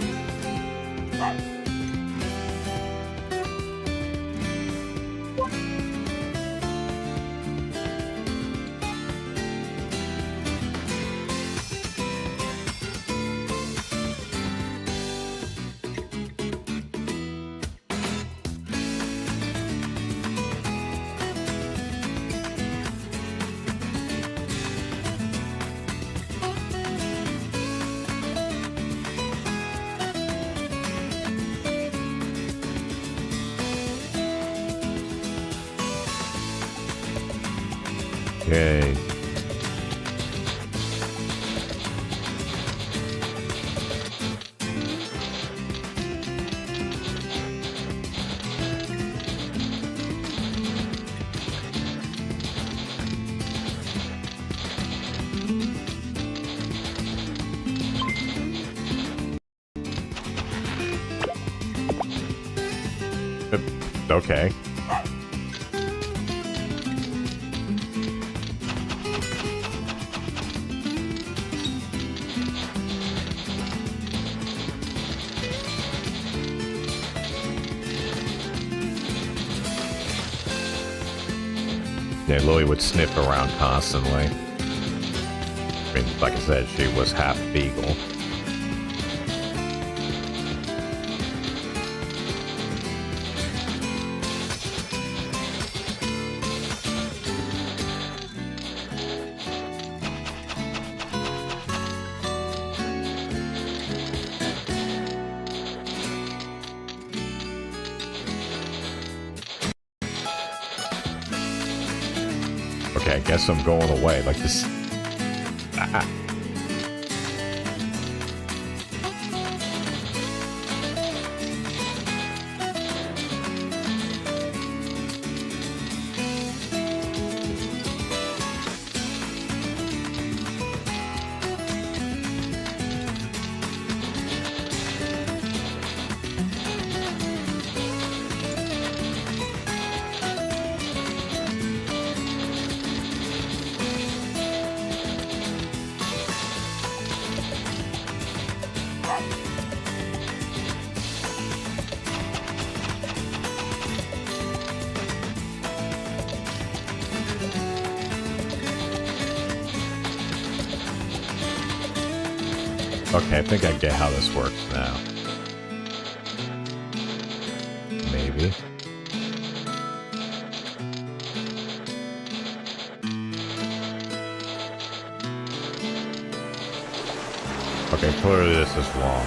Okay. Okay. Yeah, Lily would sniff around constantly. I mean, like I said, she was half beagle. Okay, I guess I'm going away. Like this. Ah. Okay, I think I get how this works now. Maybe. Okay, clearly this is wrong.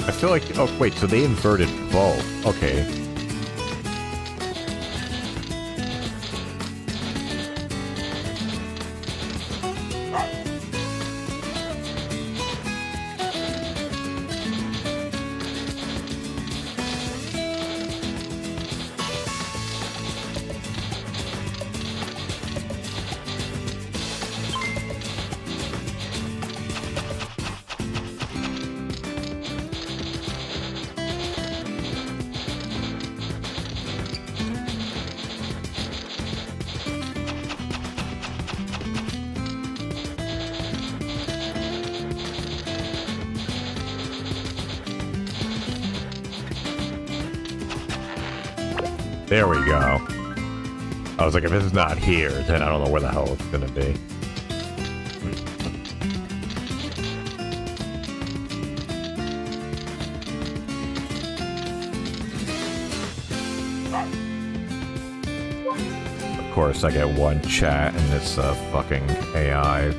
I feel like... Oh, wait, so they inverted both. Okay. There we go. I was like, if it's not here, then I don't know where the hell it's gonna be. Of course, I get one chat and it's a fucking AI.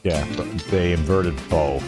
Yeah, but they inverted both.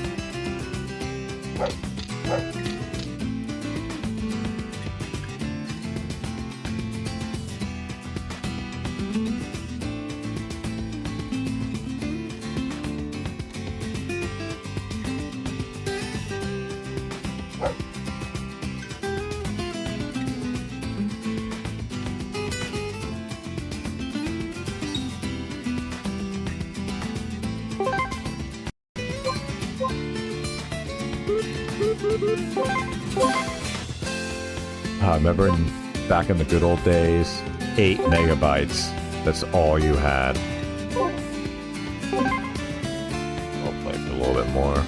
Remember back in the good old days, 8 megabytes. That's all you had. I'll play for a little bit more.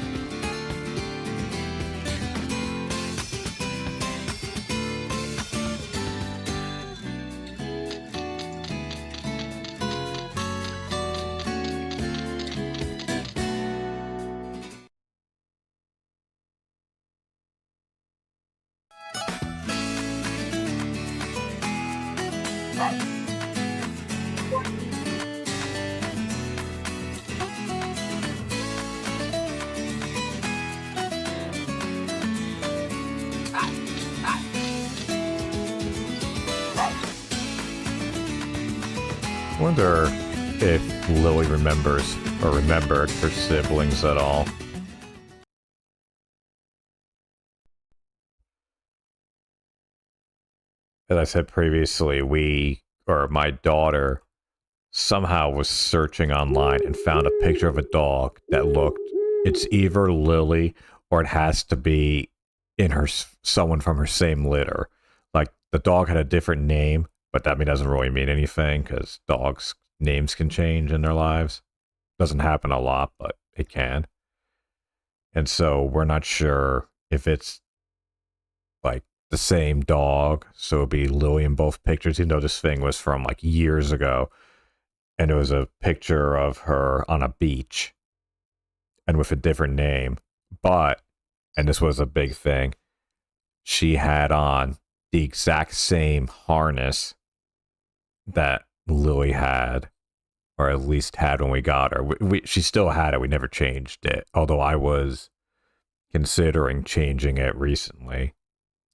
I wonder if Lily remembers or remembered her siblings at all. As I said previously, my daughter somehow was searching online and found a picture of a dog that it's either Lily or it has to be someone from her same litter. Like, the dog had a different name, but that doesn't really mean anything because dogs' names can change in their lives. Doesn't happen a lot, but it can. And so we're not sure if it's like the same dog. So it'd be Lily in both pictures, even though this thing was from like years ago. And it was a picture of her on a beach and with a different name. But, and this was a big thing, she had on the exact same harness that Lily had, or at least had when we got her. She still had it. We never changed it. Although I was considering changing it recently.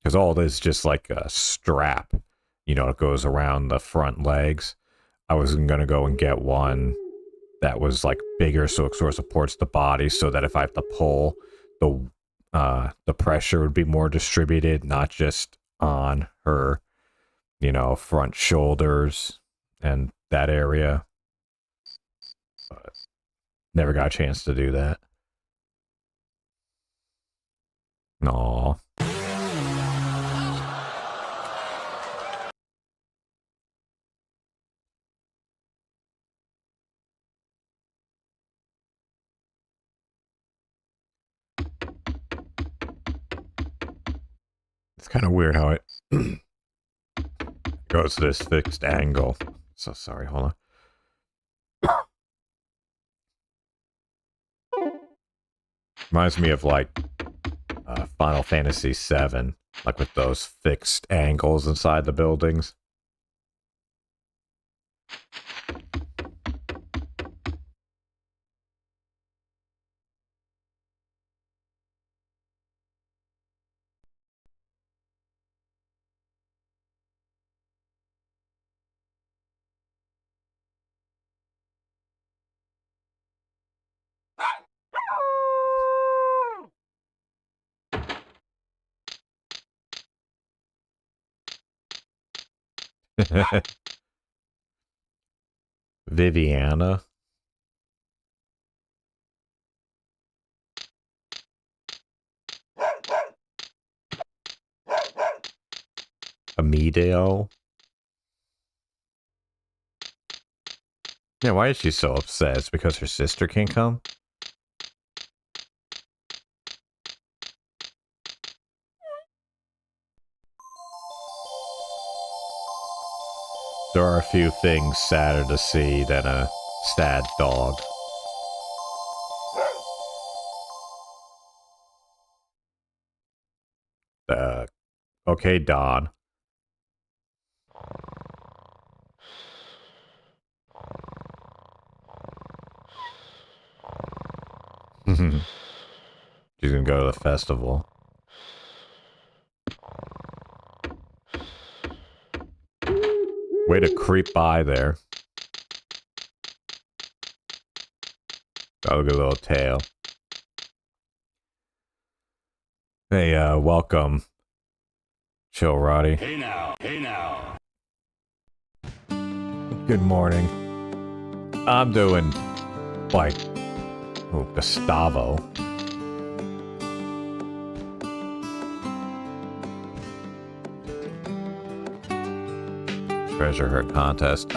Because all this is just like a strap. You know, it goes around the front legs. I was going to go and get one that was like bigger so it sort of supports the body so that if I have to pull, the pressure would be more distributed, not just on her, you know, front shoulders and that area. But never got a chance to do that. Aww. It's kind of weird how it goes to this fixed angle. So sorry, hold on. Reminds me of like Final Fantasy VII, like with those fixed angles inside the buildings. Viviana. Amedeo. Yeah, why is she so upset? It's because her sister can't come? There are a few things sadder to see than a sad dog. Okay, Don. She's gonna go to the festival. Way to creep by there. Oh, look at a little tail. Hey, welcome. Chill, Roddy. Hey now, hey now. Good morning. I'm doing, like, Gustavo. Treasure her contest.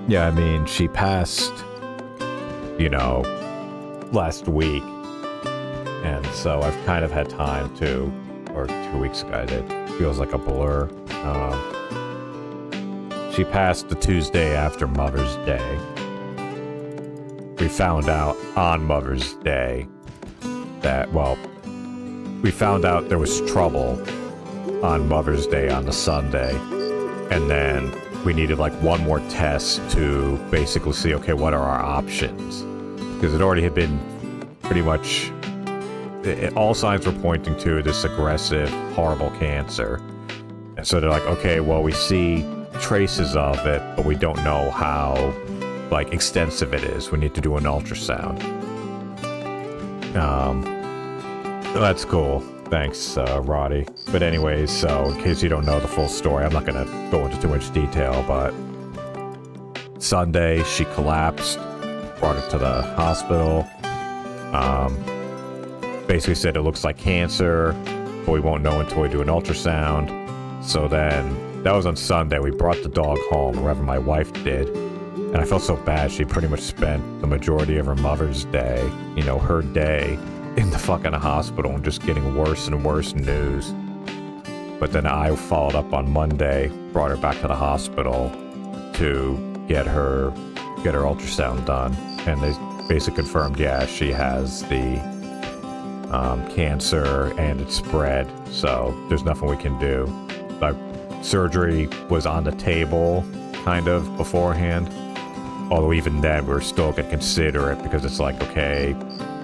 Yeah, I mean, she passed, you know, last week. And so I've kind of had time to, or 2 weeks ago I did. Feels like a blur. She passed the Tuesday after Mother's Day. We found out on Mother's Day that, well, we found out there was trouble on Mother's Day on the Sunday. And then we needed like one more test to basically see, okay, what are our options? Because it already had been pretty much, all signs were pointing to this aggressive, horrible cancer. And so they're like, okay, well, we see traces of it, but we don't know how, like, extensive it is. We need to do an ultrasound. That's cool. Thanks, Roddy. But anyways, so in case you don't know the full story, I'm not going to go into too much detail, but Sunday, she collapsed, brought her to the hospital, basically said it looks like cancer, but we won't know until we do an ultrasound. So then, that was on Sunday, we brought the dog home, or rather my wife did, And I felt so bad. She pretty much spent the majority of her Mother's Day, you know, her day in the fucking hospital and just getting worse and worse news. But then I followed up on Monday, brought her back to the hospital to get her ultrasound done. And they basically confirmed, yeah, she has the cancer and it's spread. So there's nothing we can do. Like, surgery was on the table kind of beforehand. Although even then, we're still going to consider it because it's like, okay,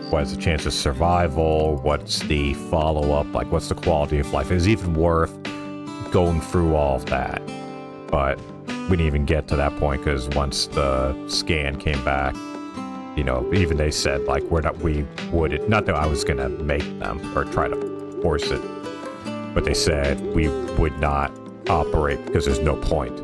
what is the chance of survival? What's the follow-up? Like, what's the quality of life? Is it even worth going through all of that? But we didn't even get to that point because once the scan came back, you know, even they said, like, not that I was going to make them or try to force it, but they said we would not operate because there's no point.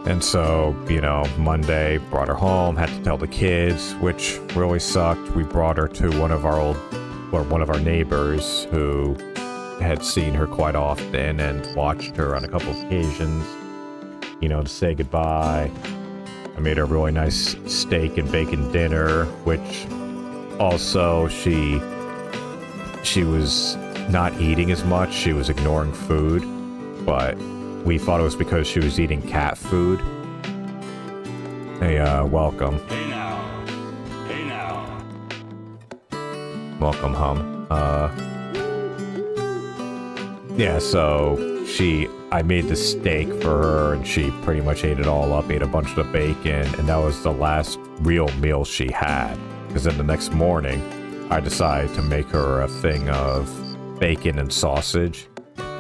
And so, you know, Monday, brought her home, had to tell the kids, which really sucked. We brought her to one of our neighbors who had seen her quite often and watched her on a couple of occasions, you know, to say goodbye. I made her a really nice steak and bacon dinner, which also she was not eating as much. She was ignoring food, but we thought it was because she was eating cat food. Hey, welcome. Hey now. Hey now. Welcome, Hum. Yeah, so I made the steak for her, and she pretty much ate it all up, ate a bunch of the bacon, and that was the last real meal she had. Because then the next morning, I decided to make her a thing of bacon and sausage.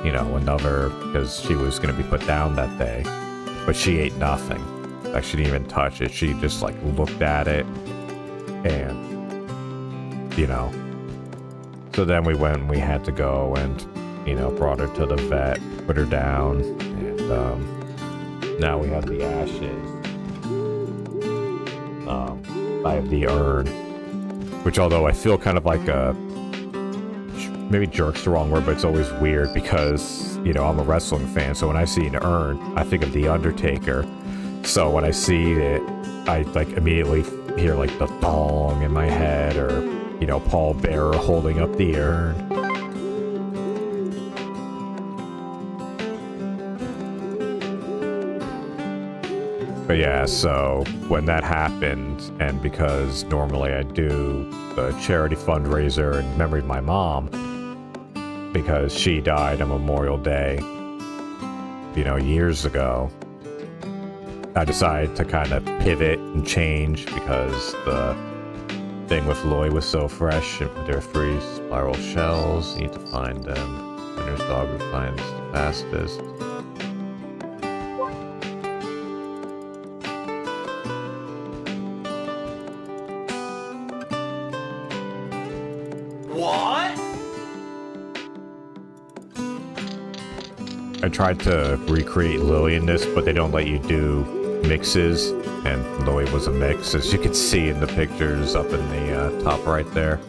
You know, because she was going to be put down that day. But she ate nothing. Like, she didn't even touch it. She just, like, looked at it. And, you know. So then we had to go and, you know, brought her to the vet, put her down. And, now we have the ashes. I have the urn. Which, although I feel kind of like maybe jerk's the wrong word, but it's always weird because, you know, I'm a wrestling fan, so when I see an urn, I think of The Undertaker. So when I see it, I, like, immediately hear, like, the thong in my head, or, you know, Paul Bearer holding up the urn. But yeah, so when that happened, and because normally I do the charity fundraiser in memory of my mom, because she died on Memorial Day, you know, years ago, I decided to kind of pivot and change because the thing with Lloyd was so fresh. There are 3 spiral shells. Need to find them. Winner's dog who finds the fastest. What? I tried to recreate Lily in this, but they don't let you do mixes, and Lily was a mix, as you can see in the pictures up in the top right there.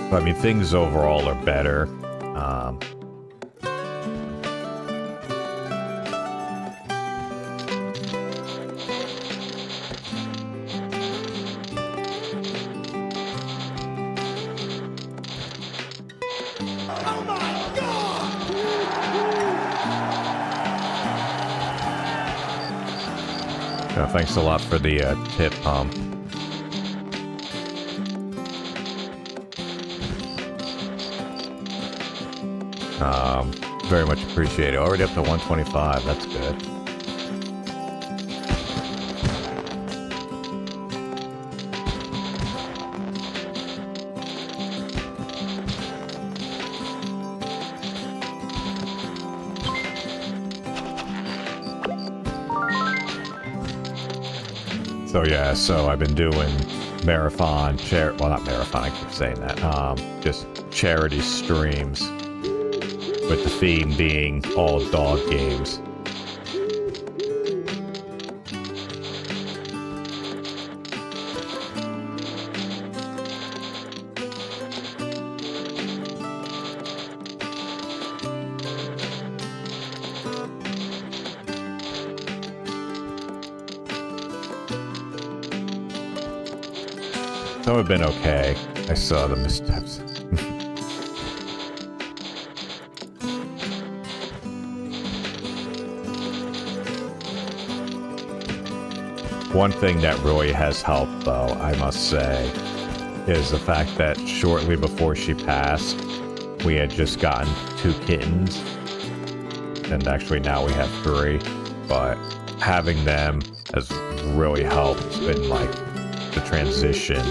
I mean, things overall are better. Oh my god! Thanks a lot for the tip, very much appreciate it. Already up to 125. That's good. So yeah, so I've been doing marathon, well, not marathon, I keep saying that, just charity streams with the theme being all dog games. Some have been okay. I saw the missteps. One thing that really has helped, though, I must say, is the fact that shortly before she passed, we had just gotten 2 kittens. And actually now we have 3. But having them has really helped in, like, the transition.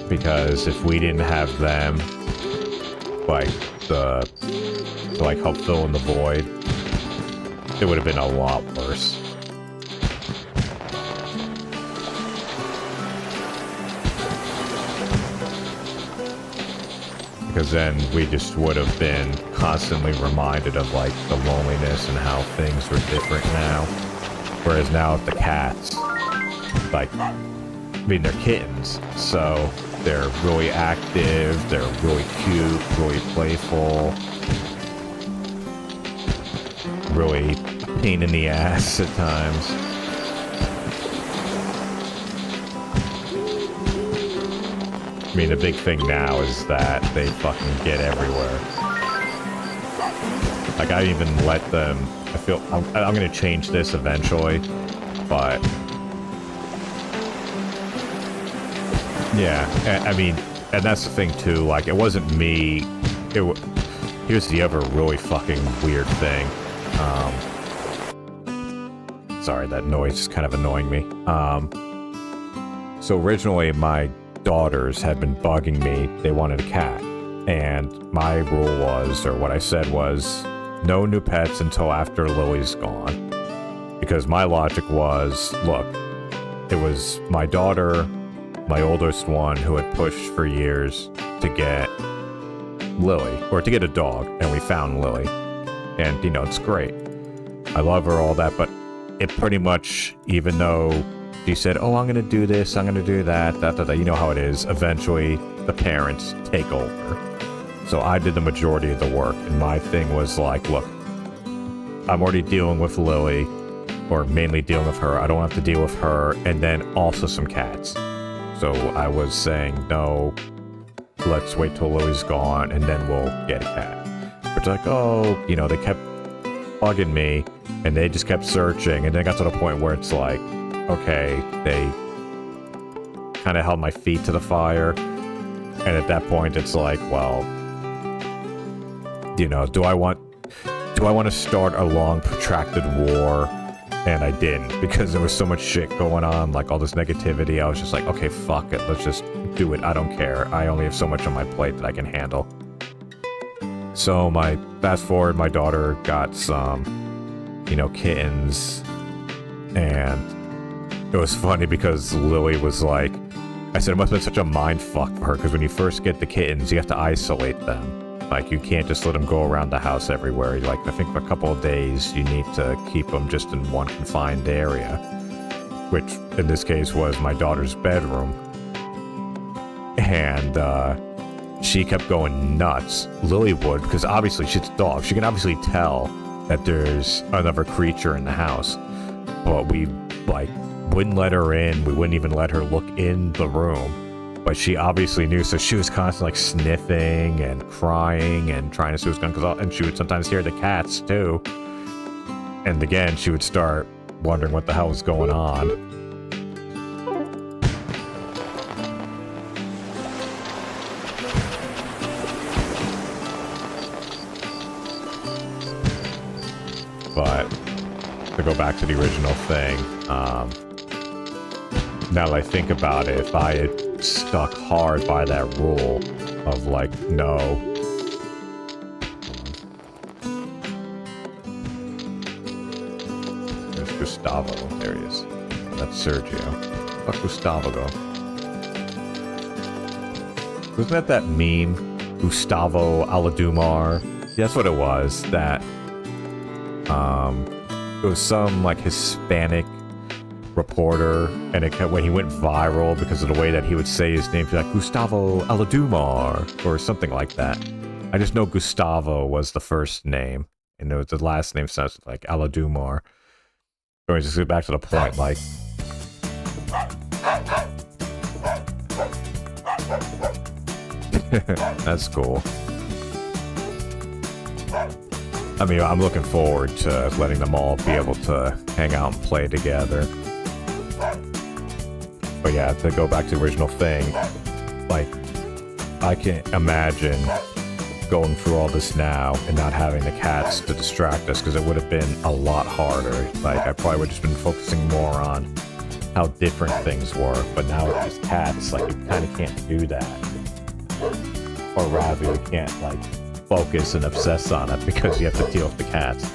Because if we didn't have them, like, to like help fill in the void, it would have been a lot worse. Because then we just would have been constantly reminded of, like, the loneliness and how things were different now. Whereas now with the cats, like, I mean, they're kittens, so they're really active, they're really cute, really playful, really pain in the ass at times. I mean, the big thing now is that they fucking get everywhere. Like, I even let them, I feel, I'm gonna change this eventually, but yeah, I mean, and that's the thing too, like, it wasn't me, here's the other really fucking weird thing. Sorry, that noise is kind of annoying me. So originally my daughters had been bugging me, they wanted a cat. And my rule was, or what I said was, no new pets until after Lily's gone. Because my logic was, look, it was my daughter, my oldest one, who had pushed for years to get Lily, or to get a dog, and we found Lily. And, you know, it's great. I love her, all that, but it pretty much, even though she said, oh, I'm gonna do this, I'm gonna do that, you know how it is, eventually the parents take over. So I did the majority of the work, and my thing was like, look, I'm already dealing with Lily, or mainly dealing with her, I don't have to deal with her, and then also some cats. So I was saying, no, let's wait till Lily's gone, and then we'll get a cat. It's like, oh, you know, they kept bugging me, and they just kept searching, and then it got to the point where it's like, okay, they kind of held my feet to the fire, and at that point it's like, well, you know, do I want to start a long protracted war? And I didn't, because there was so much shit going on, like all this negativity. I was just like, okay, fuck it, let's just do it, I don't care, I only have so much on my plate that I can handle. So fast forward, my daughter got some, you know, kittens, and it was funny because Lily was like, I said it must have been such a mind fuck for her, because when you first get the kittens, you have to isolate them. Like, you can't just let them go around the house everywhere. Like, I think for a couple of days, you need to keep them just in one confined area, which in this case was my daughter's bedroom. And she kept going nuts. Lily would, because obviously she's a dog. She can obviously tell that there's another creature in the house. But we, like, wouldn't let her in. We wouldn't even let her look in the room. But she obviously knew, so she was constantly, like, sniffing and crying and trying to see what's going on. And she would sometimes hear the cats, too. And again, she would start wondering what the hell was going on. But to go back to the original thing, now that I think about it, if I had stuck hard by that rule of, like, no, there's just Gustavo? There he is. That's Sergio. Fuck Gustavo go. Wasn't that meme? Gustavo Aladumar? Yeah, that's what it was. That it was some like Hispanic reporter, and when he went viral because of the way that he would say his name, like Gustavo Aladumar or something like that. I just know Gustavo was the first name, and the last name sounds like Aladumar. But just get back to the point, like. That's cool. I mean, I'm looking forward to letting them all be able to hang out and play together. But yeah, to go back to the original thing, like, I can't imagine going through all this now and not having the cats to distract us, because it would have been a lot harder. Like, I probably would have just been focusing more on how different things were. But now with these cats, like, you kind of can't do that. Or rather, you can't, like, focus and obsess on it because you have to deal with the cats.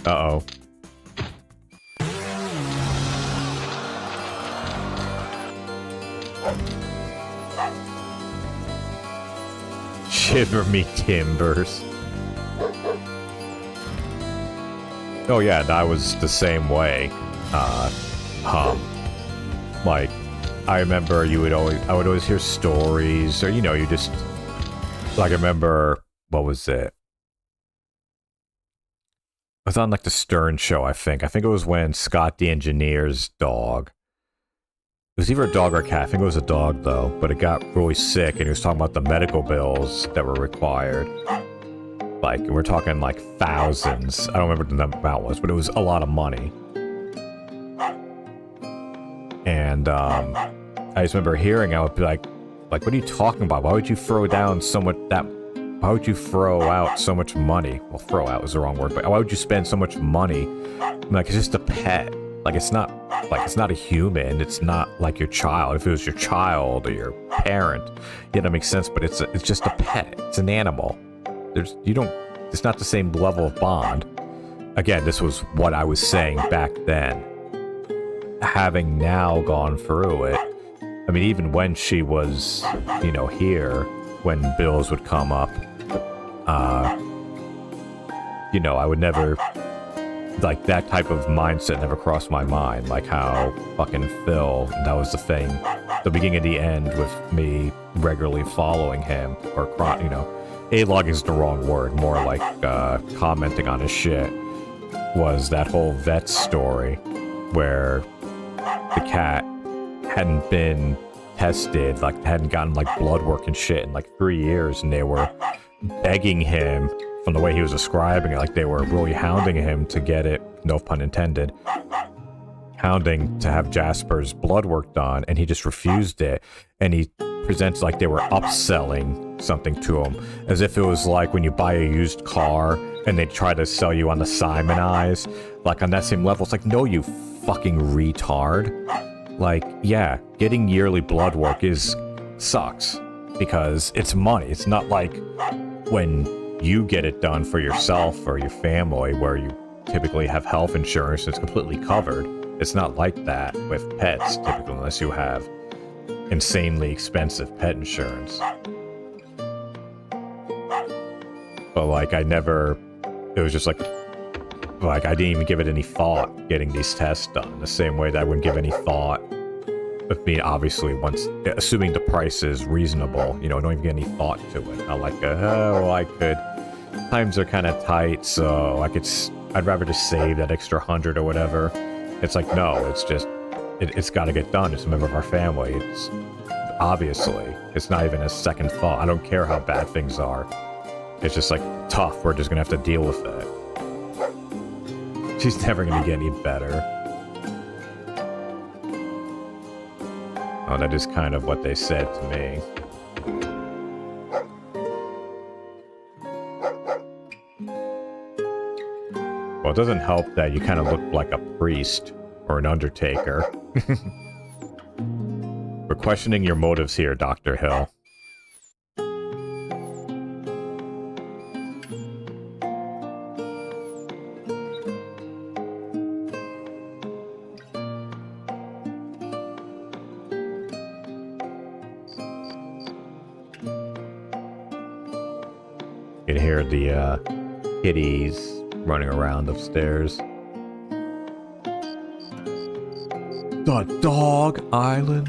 Uh-oh. Shiver me timbers. Oh yeah, I was the same way. Like, I remember I would always hear stories, or, you know, you just, like, I remember, what was it? I was on, like, the Stern Show, I think. I think it was when Scott the Engineer's dog, it was either a dog or a cat. I think it was a dog, though, but it got really sick, and he was talking about the medical bills that were required. Like, we're talking, like, thousands. I don't remember what the amount was, but it was a lot of money. And, I just remember hearing, I would be like, what are you talking about? Why would you throw down so much why would you throw out so much money? Well, throw out was the wrong word, but why would you spend so much money? I'm like, it's just a pet. Like, it's not a human. It's not like your child. If it was your child or your parent, yeah, that makes sense, but it's just a pet. It's an animal. It's not the same level of bond. Again, this was what I was saying back then. Having now gone through it, I mean, even when she was, you know, here, when bills would come up, you know, I would never, like, that type of mindset never crossed my mind, like how fucking Phil, that was the thing, the beginning and the end with me regularly following him, or, you know, A-logging is the wrong word, more like commenting on his shit, was that whole vet story where the cat hadn't been tested, like, hadn't gotten, like, blood work and shit in, like, 3 years, and they were begging him, from the way he was describing it, like, they were really hounding him to get it, no pun intended, hounding to have Jasper's blood work done, and he just refused it, and he presents like they were upselling something to him, as if it was like when you buy a used car, and they try to sell you on the Simonize, like, on that same level. It's like, no, you fucking retard. Like, yeah, getting yearly blood work sucks, because it's money. It's not like when you get it done for yourself or your family, where you typically have health insurance that's completely covered. It's not like that with pets, typically, unless you have insanely expensive pet insurance. But, like, it was just like, I didn't even give it any thought getting these tests done, the same way that I wouldn't give any thought of me, obviously, assuming the price is reasonable, you know, I don't even give any thought to it. Not like, times are kind of tight, so I'd rather just save that extra 100 or whatever. It's like, no, it's just, it's got to get done. It's a member of our family. It's obviously, it's not even a second thought. I don't care how bad things are. It's just like, tough. We're just going to have to deal with it. She's never going to get any better. Oh, that is kind of what they said to me. Well, it doesn't help that you kind of look like a priest or an undertaker. We're questioning your motives here, Dr. Hill. You can hear the kitties running around upstairs. The Dog Island.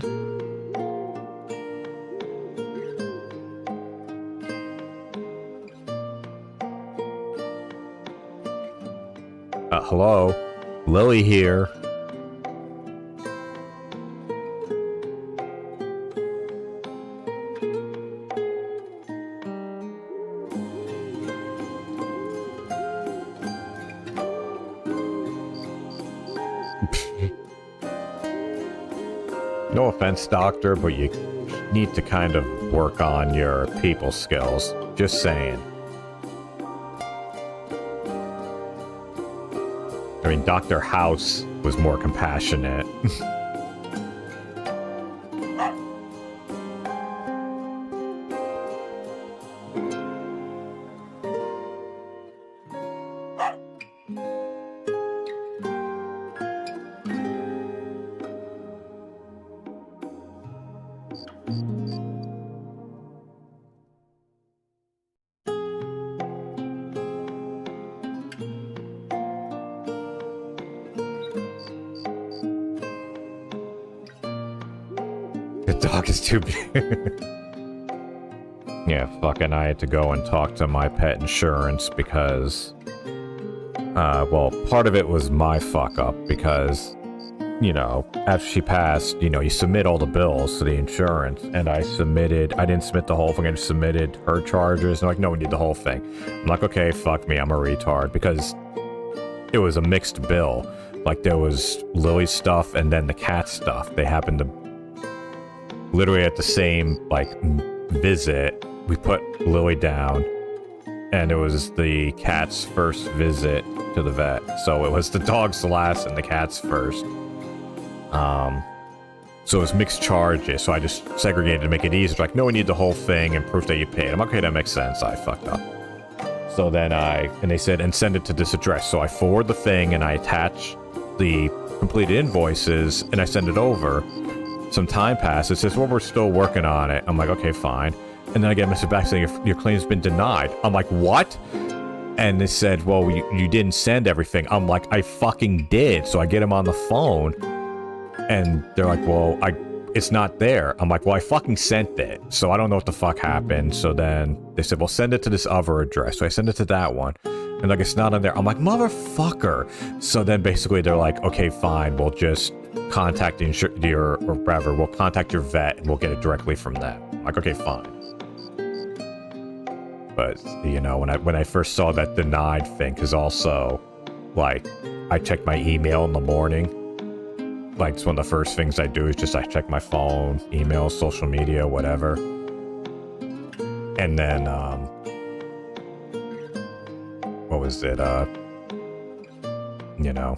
Hello? Lily here. No offense, Doctor, but you need to kind of work on your people skills. Just saying. I mean, Dr. House was more compassionate. The dog is too big. Yeah, fucking I had to go and talk to my pet insurance because... well, part of it was my fuck up because, you know, after she passed, you know, you submit all the bills to the insurance, and I didn't submit the whole thing, I just submitted her charges, and like, no, we need the whole thing. I'm like, okay, fuck me, I'm a retard, because it was a mixed bill. Like, there was Lily's stuff and then the cat stuff. They happened to... Literally at the same, like, visit, we put Lily down, and it was the cat's first visit to the vet. So it was the dog's last and the cat's first. So it was mixed charges, so I just segregated to make it easier. Like, no, we need the whole thing and proof that you paid. I'm like, okay, that makes sense. I fucked up. So then and they said, and send it to this address. So I forward the thing, and I attach the completed invoices, and I send it over. Some time passes. It says, well, we're still working on it. I'm like, okay, fine. And then I get a message back saying, your claim's been denied. I'm like, what? And they said, well, you didn't send everything. I'm like, I fucking did. So I get him on the phone, and they're like, well, it's not there. I'm like, well, I fucking sent it. So I don't know what the fuck happened. So then they said, well, send it to this other address. So I send it to that one. And like, it's not on there. I'm like, motherfucker. So then basically they're like, okay, fine. We'll just contact we'll contact your vet and we'll get it directly from them. I'm like, okay, fine. But, you know, when I first saw that denied thing, because also, like, I check my email in the morning. Like, it's one of the first things I do is just I check my phone, email, social media, whatever. And then, what was it? You know.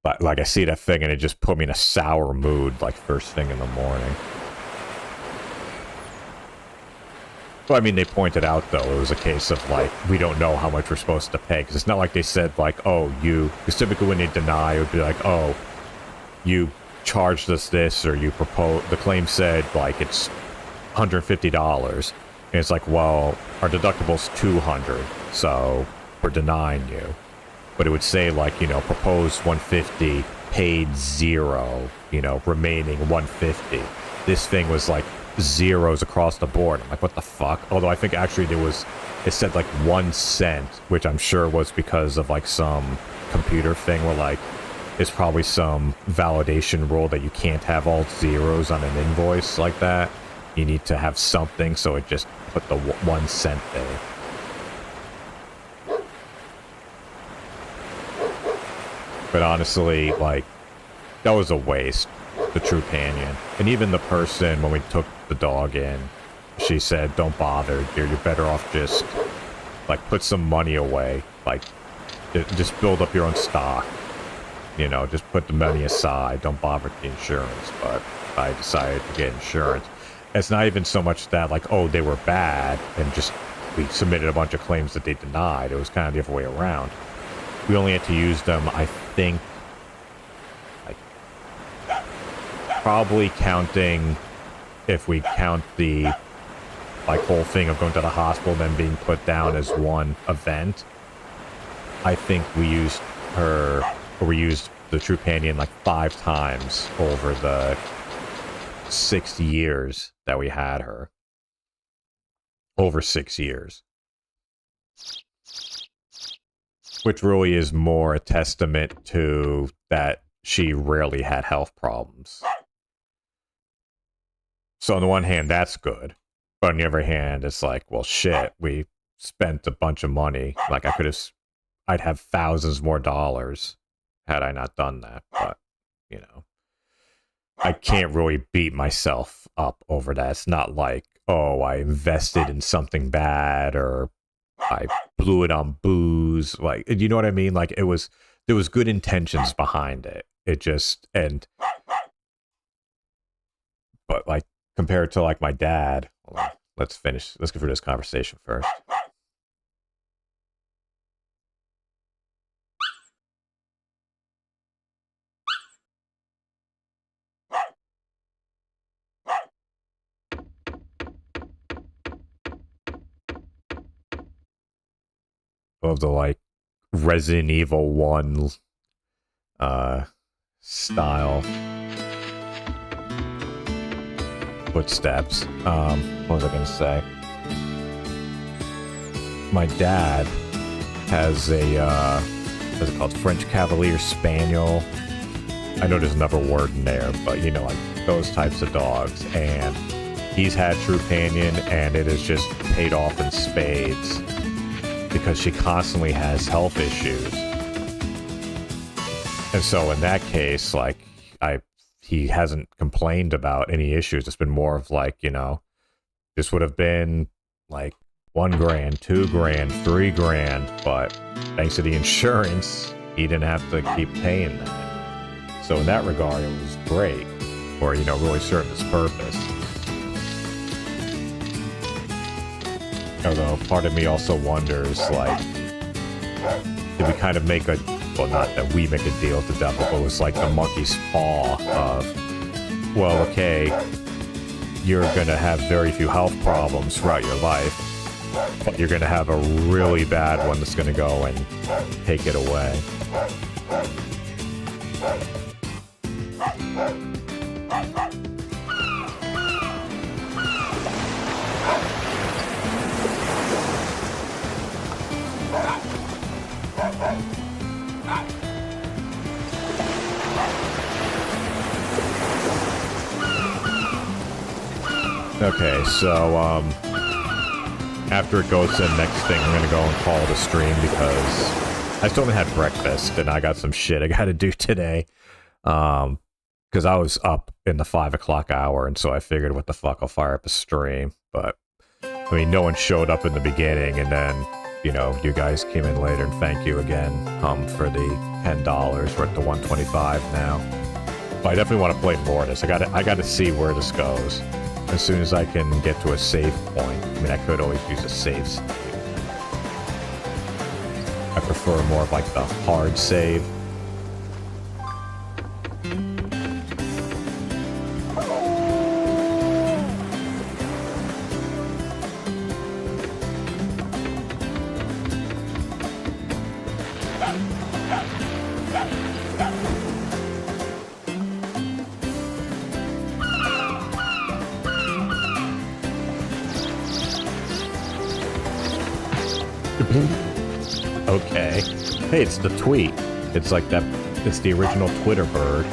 But, like, I see that thing and it just put me in a sour mood, like, first thing in the morning. Well, I mean, they pointed out, though, it was a case of, like, we don't know how much we're supposed to pay. Because it's not like they said, like, oh, because typically when they deny, it would be like, oh, you charged us this, or you proposed, the claim said, like, it's $150. And it's like, well, our deductible's $200, so we're denying you. But it would say, like, you know, proposed $150, paid 0, you know, remaining $150. This thing was, like, zeros across the board. I'm like, what the fuck? Although I think actually it said like 1 cent, which I'm sure was because of like some computer thing where like it's probably some validation rule that you can't have all zeros on an invoice like that. You need to have something, so it just put the 1 cent there. But honestly, like, that was a waste. the true companion. And even the person, when we took the dog in, she said, don't bother, you're better off just, like, put some money away. Like, just build up your own stock. You know, just put the money aside. Don't bother with the insurance. But I decided to get insurance. It's not even so much that, like, oh, they were bad, and just, we submitted a bunch of claims that they denied. It was kind of the other way around. We only had to use them, I think, like, probably counting, if we count the, like, whole thing of going to the hospital and then being put down as one event, I think we used her, or we used the true companion like 5 times over the 6 years that we had her. Over 6 years. Which really is more a testament to that she rarely had health problems. So on the one hand, that's good. But on the other hand, it's like, well, shit, we spent a bunch of money. Like, I'd have thousands more dollars had I not done that. But, you know, I can't really beat myself up over that. It's not like, oh, I invested in something bad or I blew it on booze. Like, you know what I mean? Like, there was good intentions behind it. It just, but like, compared to like my dad, hold on, let's go through this conversation first. Of the like Resident Evil 1 style footsteps. What was I gonna say? My dad has a what's it called? French Cavalier Spaniel. I know there's another word in there, but you know, like those types of dogs. And he's had True Companion, and it has just paid off in spades because she constantly has health issues. And so in that case, like, he hasn't complained about any issues. It's been more of like, you know, this would have been like $1 grand, $2 grand, $3 grand, but thanks to the insurance, he didn't have to keep paying that. So in that regard, it was great, or, you know, really served its purpose. Although part of me also wonders, like, did we kind of make a, well, not that we make a deal with the devil, but it was like the monkey's paw of, well, okay, you're going to have very few health problems throughout your life, but you're going to have a really bad one that's going to go and take it away. Okay, so, after it goes to the next thing, I'm gonna go and call it a stream because I still haven't had breakfast and I got some shit I gotta do today. Because I was up in the 5 o'clock hour, and so I figured, what the fuck, I'll fire up a stream. But, I mean, no one showed up in the beginning, and then, you know, you guys came in later, and thank you again, for the $10. We're at the $125 now. But I definitely want to play more of this. I gotta see where this goes. As soon as I can get to a save point. I mean, I could always use a save state. I prefer more of like the hard save. Okay. Hey, it's the tweet. It's like that. It's the original Twitter bird,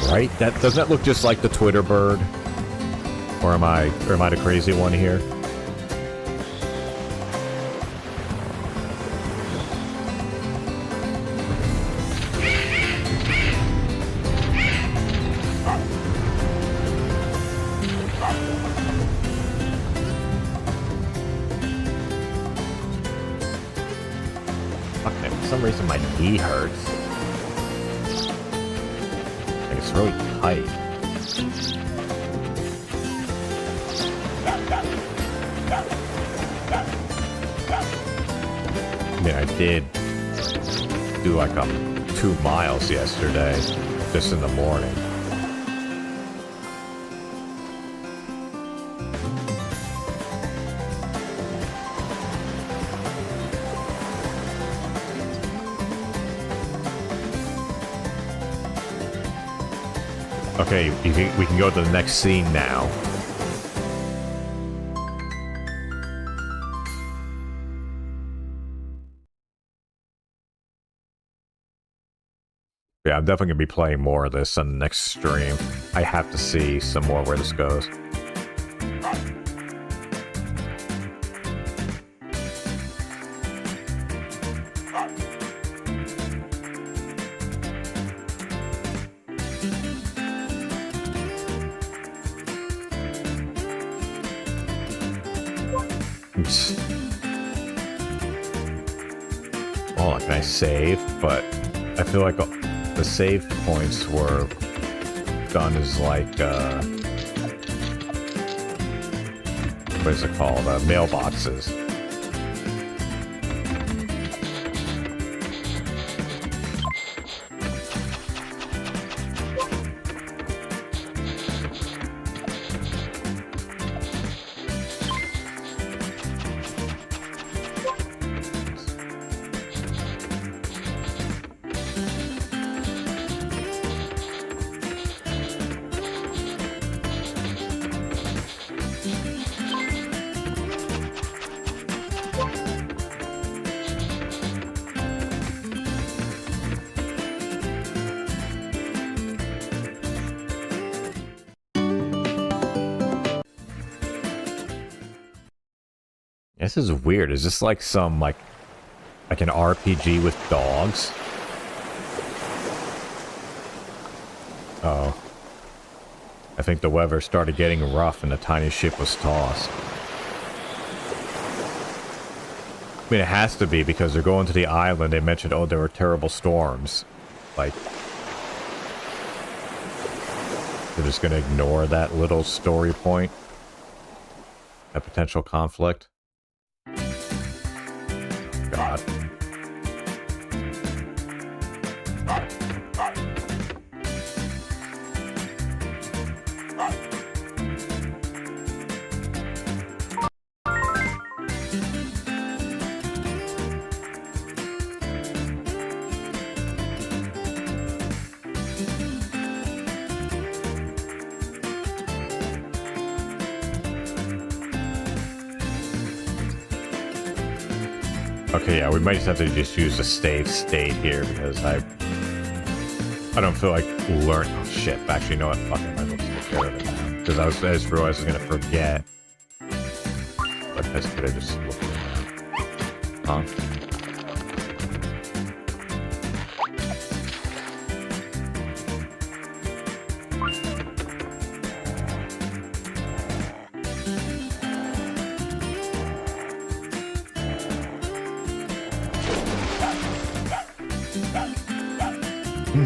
right? That doesn't that look just like the Twitter bird? Or am I the crazy one here? some reason my knee hurts. Like it's really tight. I mean, I did do like 2 miles yesterday, just in the morning. Okay, we can go to the next scene now. Yeah, I'm definitely going to be playing more of this on the next stream. I have to see some more where this goes. Oops. Oh, can I save? But I feel like the save points were done as like, what is it called? Mailboxes. This is weird. Is this like some like an RPG with dogs? Oh. I think the weather started getting rough and the tiny ship was tossed. I mean, it has to be because they're going to the island. They mentioned, oh, there were terrible storms. Like, they're just going to ignore that little story point. That potential conflict. God. Okay, yeah, we might just have to just use the save state here because I don't feel like learning. Oh shit! Actually, you know what? Fuck it, I might as well take care of it now because I just realized I was gonna forget. But I could have just looked at that. Huh?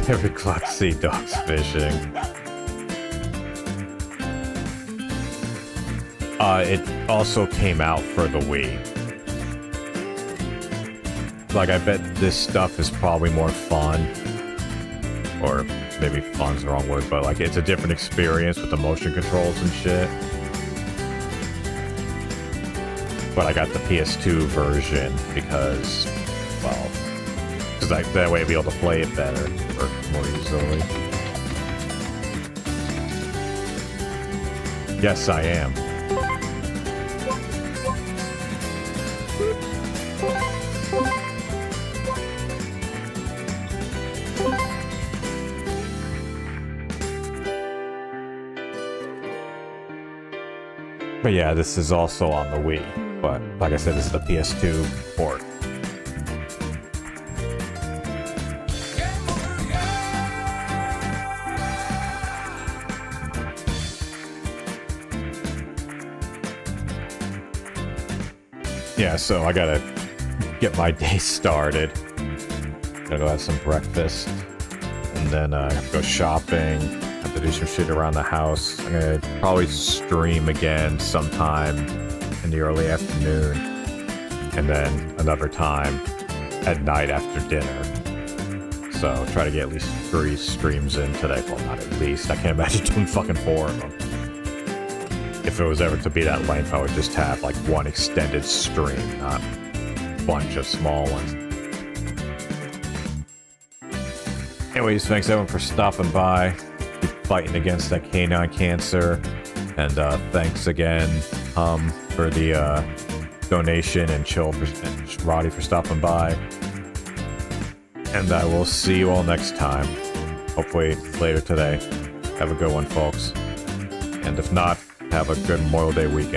Every clock see dogs fishing. It also came out for the Wii. Like, I bet this stuff is probably more fun. Or maybe fun's the wrong word, but like, it's a different experience with the motion controls and shit. But I got the PS2 version because, well, that way I'd be able to play it better or more easily. Yes, I am. But yeah, this is also on the Wii. But like I said, this is the PS2 port. Yeah, so I gotta get my day started. Gonna go have some breakfast. And then go shopping. Have to do some shit around the house. I'm gonna probably stream again sometime in the early afternoon. And then another time at night after dinner. So try to get at least 3 streams in today. Well, not at least. I can't imagine doing fucking 4 of them. If it was ever to be that length, I would just have like one extended stream, not a bunch of small ones. Anyways, thanks everyone for stopping by. Keep fighting against that canine cancer. And thanks again, for the donation, and Roddy for stopping by. And I will see you all next time. Hopefully later today. Have a good one, folks. And if not, have a good Memorial Day weekend.